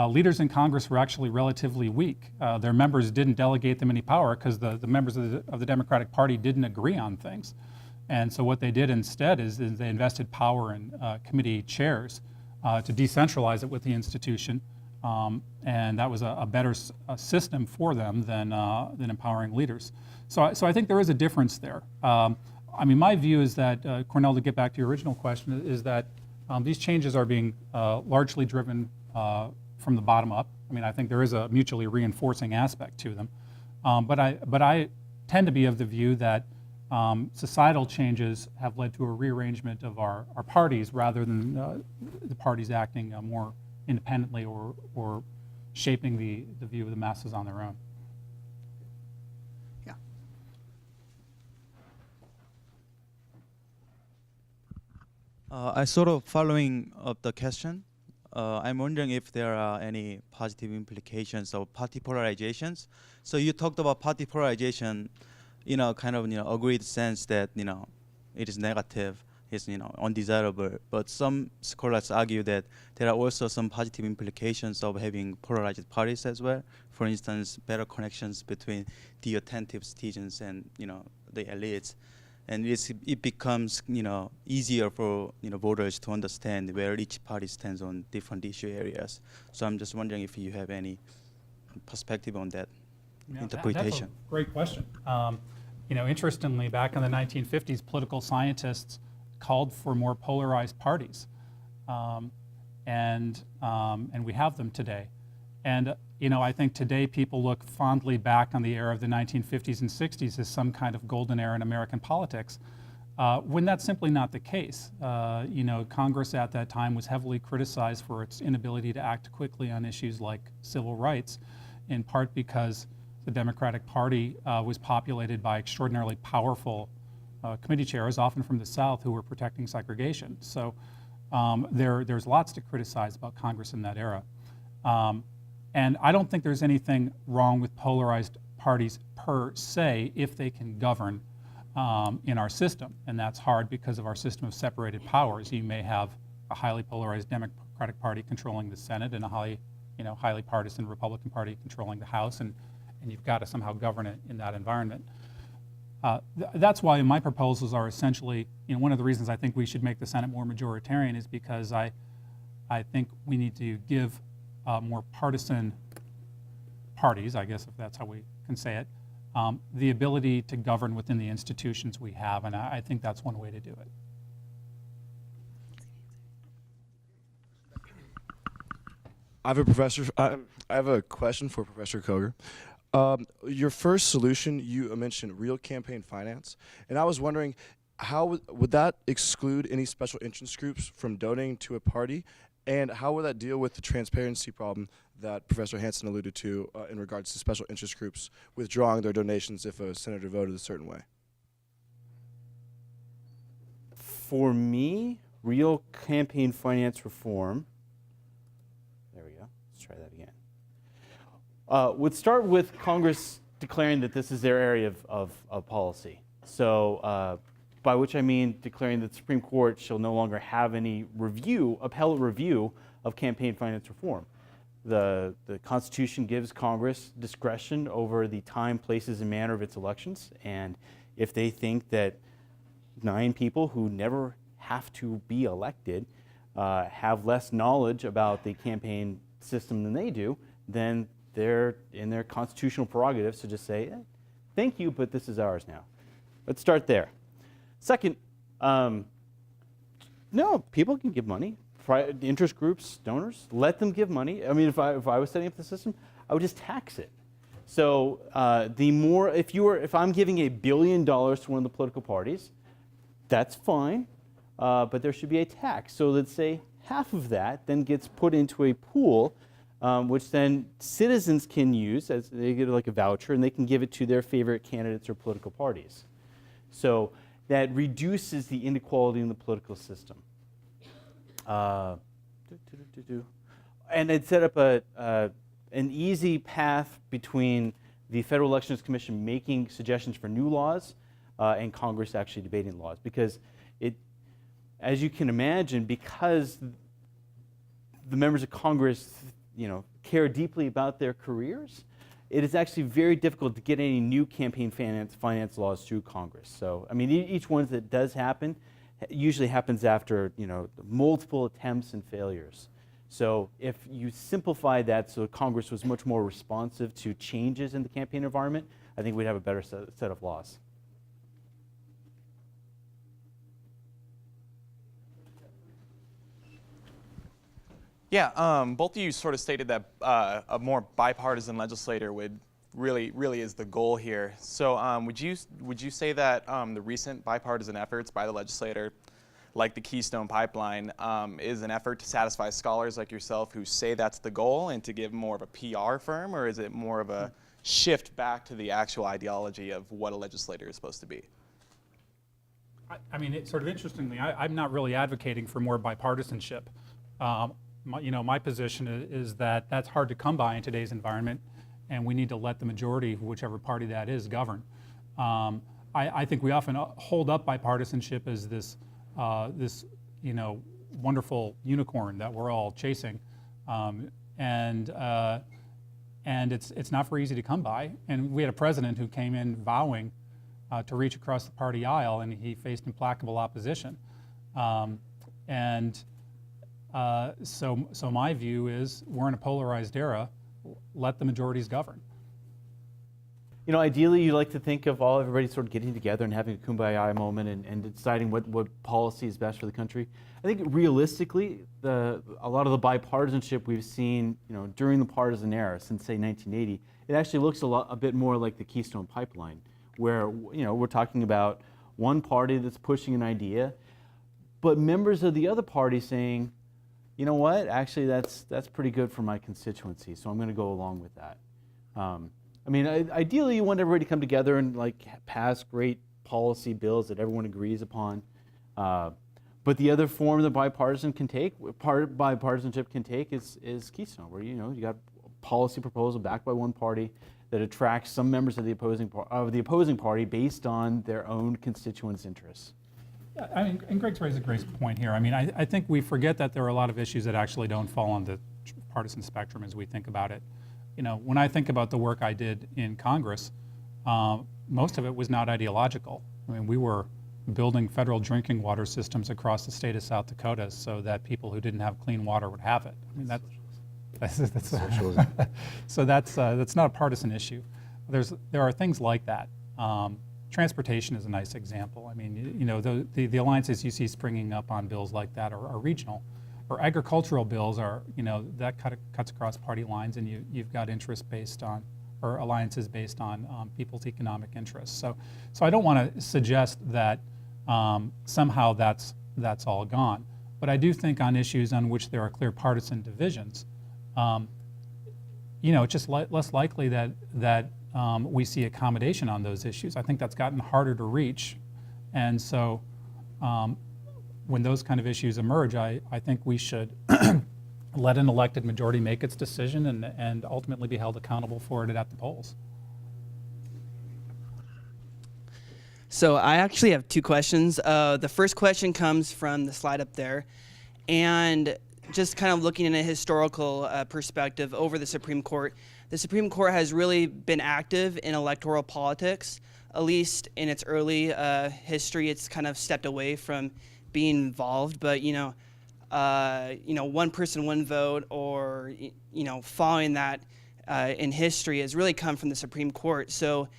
leaders in Congress were actually relatively weak. Their members didn't delegate them any power because the members of the Democratic Party didn't agree on things. And so what they did instead is they invested power in committee chairs to decentralize it with the institution. And that was a better system for them than empowering leaders. So I think there is a difference there. I mean, my view is that, Cornell, to get back to your original question, is that these changes are being largely driven from the bottom up. I mean, I think there is a mutually reinforcing aspect to them. But I tend to be of the view that societal changes have led to a rearrangement of our parties rather than the parties acting more independently or shaping the view of the masses on their own. Yeah. I sort of following up the question. I'm wondering if there are any positive implications of party polarizations. So you talked about party polarization in a kind of agreed sense that it is negative is undesirable. But some scholars argue that there are also some positive implications of having polarized parties as well. For instance, better connections between the attentive citizens and the elites, and it becomes easier for voters to understand where each party stands on different issue areas. So I'm just wondering if you have any perspective on that interpretation. That's a great question. Interestingly, back in the 1950s, political scientists called for more polarized parties, and we have them today. And I think today people look fondly back on the era of the 1950s and 60s as some kind of golden era in American politics, when that's simply not the case. Congress at that time was heavily criticized for its inability to act quickly on issues like civil rights, in part because the Democratic Party was populated by extraordinarily powerful committee chairs, often from the South, who were protecting segregation. So there's lots to criticize about Congress in that era. And I don't think there's anything wrong with polarized parties per se if they can govern in our system. And that's hard because of our system of separated powers. You may have a highly polarized Democratic Party controlling the Senate and a highly partisan Republican Party controlling the House, and you've got to somehow govern it in that environment. That's why my proposals are essentially, one of the reasons I think we should make the Senate more majoritarian is because I think we need to give more partisan parties, I guess if that's how we can say it, the ability to govern within the institutions we have, and I think that's one way to do it. I have a question for Professor Koger. Your first solution, you mentioned real campaign finance, and I was wondering, how would that exclude any special interest groups from donating to a party, and how would that deal with the transparency problem that Professor Hanson alluded to in regards to special interest groups withdrawing their donations if a senator voted a certain way? For me, real campaign finance reform, there we go, let's try that again, would start with Congress declaring that this is their area of policy. So by which I mean declaring that the Supreme Court shall no longer have any appellate review of campaign finance reform. The Constitution gives Congress discretion over the time, places, and manner of its elections, and if they think that 9 people who never have to be elected have less knowledge about the campaign system than they do, then they're in their constitutional prerogatives to just say, thank you, but this is ours now. Let's start there. Second, no, people can give money. Interest groups, donors, let them give money. I mean, if I was setting up the system, I would just tax it. So if I'm giving $1 billion to one of the political parties, that's fine, but there should be a tax. So let's say half of that then gets put into a pool, which then citizens can use as they get like a voucher, and they can give it to their favorite candidates or political parties. So that reduces the inequality in the political system. And it set up an easy path between the Federal Elections Commission making suggestions for new laws and Congress actually debating laws. Because as you can imagine, because the members of Congress care deeply about their careers, it is actually very difficult to get any new campaign finance laws through Congress. So, I mean, each one that does happen usually happens after, multiple attempts and failures. So if you simplify that so Congress was much more responsive to changes in the campaign environment, I think we'd have a better set of laws. Yeah, both of you sort of stated that a more bipartisan legislator really is the goal here. So would you say that the recent bipartisan efforts by the legislator, like the Keystone Pipeline, is an effort to satisfy scholars like yourself who say that's the goal and to give more of a PR firm, or is it more of a shift back to the actual ideology of what a legislator is supposed to be? I mean, it's sort of interestingly, I'm not really advocating for more bipartisanship. My position is that that's hard to come by in today's environment, and we need to let the majority, whichever party that is, govern. I think we often hold up bipartisanship as this this, wonderful unicorn that we're all chasing, and it's not very easy to come by. And we had a president who came in vowing to reach across the party aisle, and he faced implacable opposition. So my view is we're in a polarized era. Let the majorities govern. Ideally, you like to think of everybody sort of getting together and having a kumbaya moment and deciding what policy is best for the country. I think realistically, a lot of the bipartisanship we've seen, during the partisan era since say 1980, it actually looks a bit more like the Keystone Pipeline, where we're talking about one party that's pushing an idea, but members of the other party saying, you know what, actually that's pretty good for my constituency, so I'm going to go along with that. Ideally, you want everybody to come together and pass great policy bills that everyone agrees upon. But the other form that bipartisanship can take is Keystone, where you got a policy proposal backed by one party that attracts some members of the opposing party based on their own constituents' interests. Yeah, and Greg's raised a great point here. I think we forget that there are a lot of issues that actually don't fall on the partisan spectrum as we think about it. When I think about the work I did in Congress, most of it was not ideological. We were building federal drinking water systems across the state of South Dakota so that people who didn't have clean water would have it. That's socialism. So that's not a partisan issue. There are things like that. Transportation is a nice example. The alliances you see springing up on bills like that are regional. Or agricultural bills are, that cuts across party lines, and you've got interests based on, or alliances based on people's economic interests. So I don't want to suggest that somehow that's all gone. But I do think on issues on which there are clear partisan divisions, it's just less likely that we see accommodation on those issues. I think that's gotten harder to reach, and so. When those kind of issues emerge, I think we should let an elected majority make its decision and ultimately be held accountable for it at the polls. So I actually have two questions. The first question comes from the slide up there, and just kind of looking in a historical perspective over the Supreme Court. The Supreme Court has really been active in electoral politics, at least in its early history. It's kind of stepped away from being involved, but one person, one vote, or following that in history has really come from the Supreme Court. So,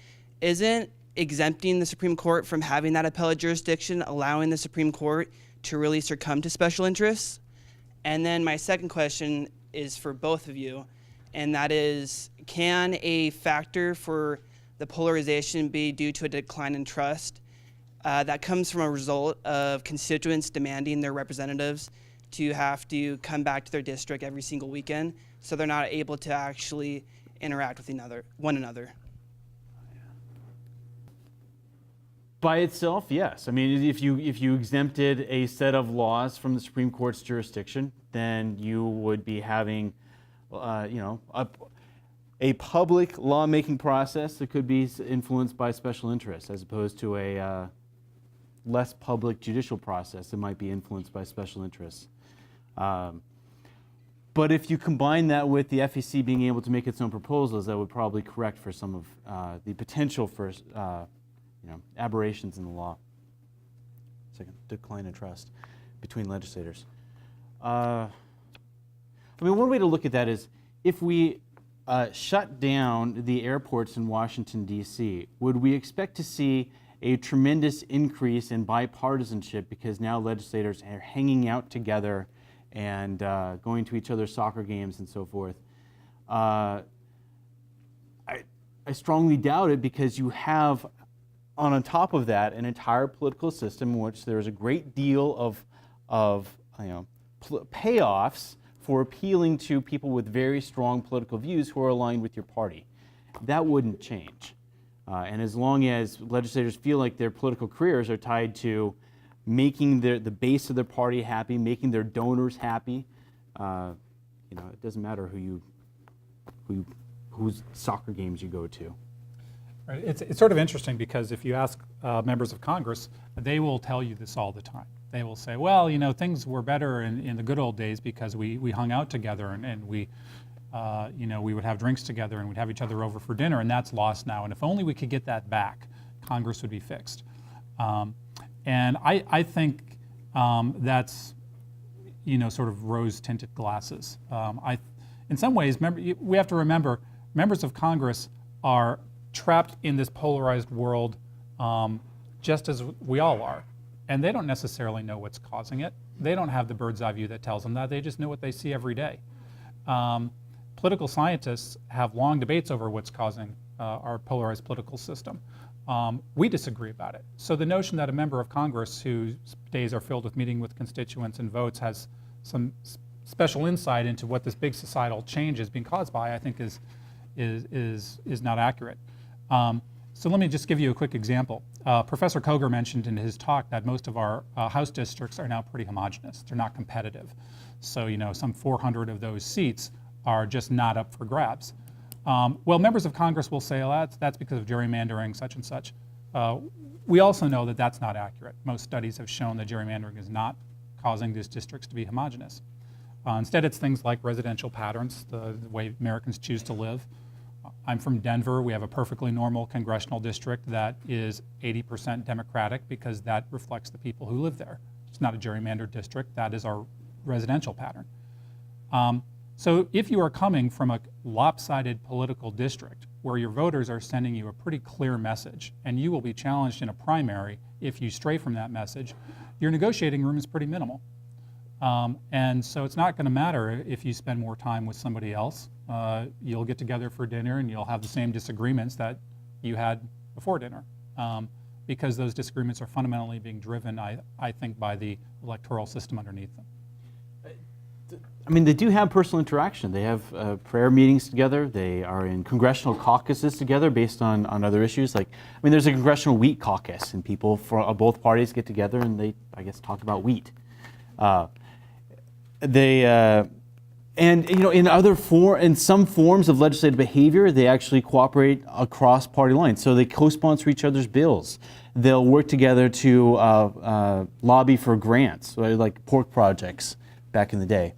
isn't exempting the Supreme Court from having that appellate jurisdiction allowing the Supreme Court to really succumb to special interests? And then my second question is for both of you, and that is, can a factor for the polarization be due to a decline in trust that comes from a result of constituents demanding their representatives to have to come back to their district every single weekend, so they're not able to actually interact with one another? By itself, yes. If you exempted a set of laws from the Supreme Court's jurisdiction, then you would be having, a public lawmaking process that could be influenced by special interests, as opposed to a less public judicial process that might be influenced by special interests. But if you combine that with the FEC being able to make its own proposals, that would probably correct for some of the potential for aberrations in the law. Second, decline in trust between legislators. One way to look at that is if we shut down the airports in Washington, D.C., would we expect to see a tremendous increase in bipartisanship because now legislators are hanging out together and going to each other's soccer games and so forth? I strongly doubt it, because you have, on top of that, an entire political system in which there is a great deal of payoffs for appealing to people with very strong political views who are aligned with your party. That wouldn't change. And as long as legislators feel like their political careers are tied to making the base of their party happy, making their donors happy, it doesn't matter whose soccer games you go to. Right. It's sort of interesting, because if you ask members of Congress, they will tell you this all the time. They will say, well, things were better in the good old days because we hung out together and we, we would have drinks together and we'd have each other over for dinner, and that's lost now. And if only we could get that back, Congress would be fixed. And I think that's, sort of rose-tinted glasses. In some ways, we have to remember, members of Congress are trapped in this polarized world just as we all are. And they don't necessarily know what's causing it. They don't have the bird's eye view that tells them that. They just know what they see every day. Political scientists have long debates over what's causing our polarized political system. We disagree about it. So the notion that a member of Congress whose days are filled with meeting with constituents and votes has some special insight into what this big societal change is being caused by, I think is not accurate. So let me just give you a quick example. Professor Koger mentioned in his talk that most of our House districts are now pretty homogenous. They're not competitive. So, some 400 of those seats are just not up for grabs. Well, members of Congress will say, well, that's because of gerrymandering, such and such. We also know that that's not accurate. Most studies have shown that gerrymandering is not causing these districts to be homogenous. Instead, it's things like residential patterns, the way Americans choose to live. I'm from Denver. We have a perfectly normal congressional district that is 80% Democratic because that reflects the people who live there. It's not a gerrymandered district. That is our residential pattern. So if you are coming from a lopsided political district where your voters are sending you a pretty clear message and you will be challenged in a primary if you stray from that message, your negotiating room is pretty minimal. And so it's not going to matter if you spend more time with somebody else. You'll get together for dinner and you'll have the same disagreements that you had before dinner, because those disagreements are fundamentally being driven, I think, by the electoral system underneath them. I mean, they do have personal interaction. They have prayer meetings together. They are in congressional caucuses together based on other issues. There's a congressional wheat caucus, and people from both parties get together and they, I guess, talk about wheat. In some forms of legislative behavior, they actually cooperate across party lines. So they co-sponsor each other's bills. They'll work together to lobby for grants, like pork projects back in the day.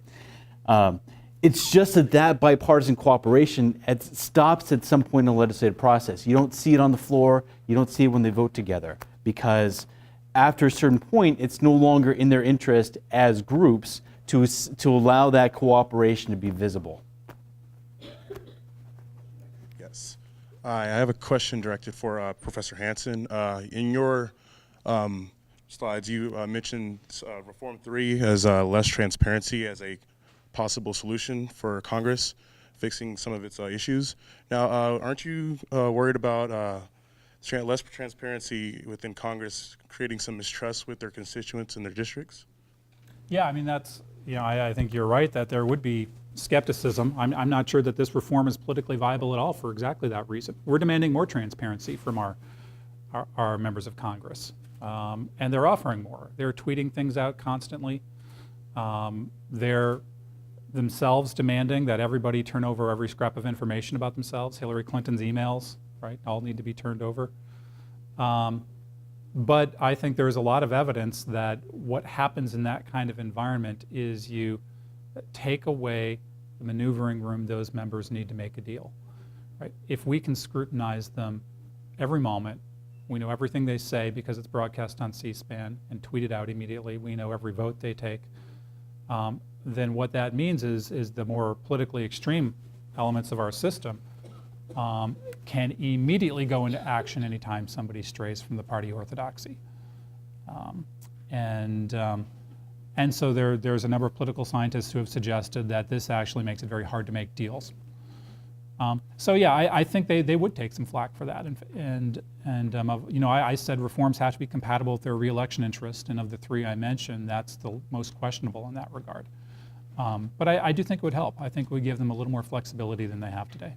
It's just that bipartisan cooperation stops at some point in the legislative process. You don't see it on the floor. You don't see it when they vote together, because after a certain point, it's no longer in their interest as groups to allow that cooperation to be visible. Yes. I have a question directed for Professor Hanson. In your slides, you mentioned Reform 3 as less transparency as a possible solution for Congress fixing some of its issues. Now, aren't you worried about less transparency within Congress creating some mistrust with their constituents and their districts? Yeah, that's, I think you're right that there would be skepticism. I'm not sure that this reform is politically viable at all for exactly that reason. We're demanding more transparency from our members of Congress, and they're offering more. They're tweeting things out constantly. They're themselves demanding that everybody turn over every scrap of information about themselves. Hillary Clinton's emails, right, all need to be turned over. But I think there's a lot of evidence that what happens in that kind of environment is you take away the maneuvering room those members need to make a deal. Right? If we can scrutinize them every moment, we know everything they say because it's broadcast on C-SPAN and tweeted out immediately, we know every vote they take, then what that means is the more politically extreme elements of our system can immediately go into action anytime somebody strays from the party orthodoxy. And so there's a number of political scientists who have suggested that this actually makes it very hard to make deals. So yeah, I think they would take some flack for that. I said reforms have to be compatible with their re-election interest, and of the three I mentioned, that's the most questionable in that regard. But I do think it would help. I think it would give them a little more flexibility than they have today.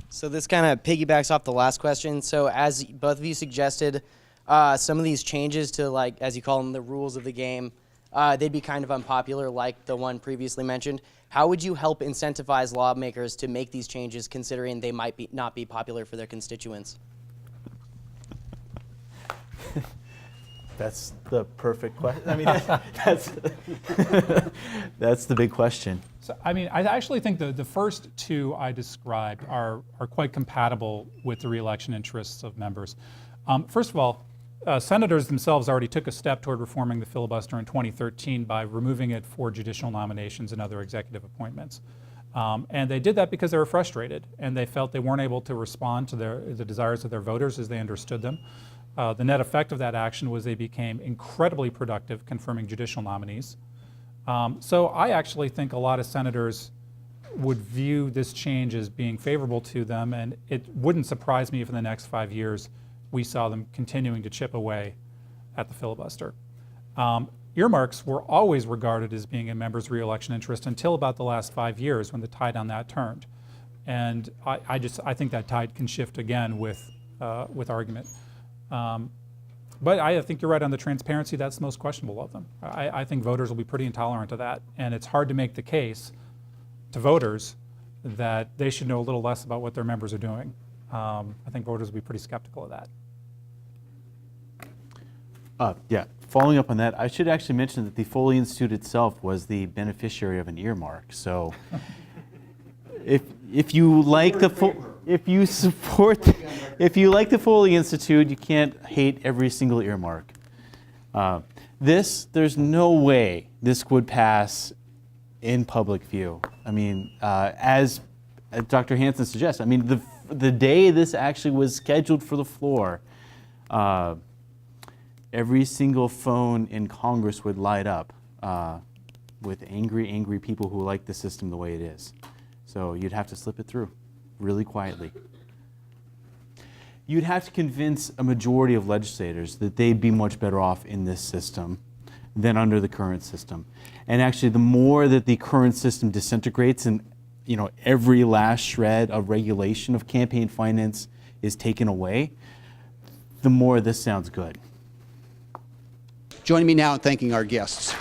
So this kind of piggybacks off the last question. So as both of you suggested, some of these changes to, like, as you call them, the rules of the game, they'd be kind of unpopular, like the one previously mentioned. How would you help incentivize lawmakers to make these changes, considering they might not be popular for their constituents? That's the perfect question. I mean, that's that's the big question. So, I mean, I actually think the first two I described are quite compatible with the reelection interests of members. First of all, senators themselves already took a step toward reforming the filibuster in 2013 by removing it for judicial nominations and other executive appointments. And they did that because they were frustrated and they felt they weren't able to respond to the desires of their voters as they understood them. The net effect of that action was they became incredibly productive confirming judicial nominees. So I actually think a lot of senators would view this change as being favorable to them, and it wouldn't surprise me if in the next 5 years we saw them continuing to chip away at the filibuster. Earmarks were always regarded as being a member's reelection interest until about the last 5 years when the tide on that turned. And I think that tide can shift again with argument. But I think you're right on the transparency. That's the most questionable of them. I think voters will be pretty intolerant of that, and it's hard to make the case to voters that they should know a little less about what their members are doing. I think voters will be pretty skeptical of that. Yeah, following up on that, I should actually mention that the Foley Institute itself was the beneficiary of an earmark. So if you like the if you like the Foley Institute, you can't hate every single earmark. There's no way this would pass in public view. I mean, as Dr. Hanson suggests, I mean, the day this actually was scheduled for the floor, every single phone in Congress would light up with angry people who like the system the way it is. So you'd have to slip it through really quietly. You'd have to convince a majority of legislators that they'd be much better off in this system than under the current system. And actually, the more that the current system disintegrates and every last shred of regulation of campaign finance is taken away, the more this sounds good. Joining me now in thanking our guests.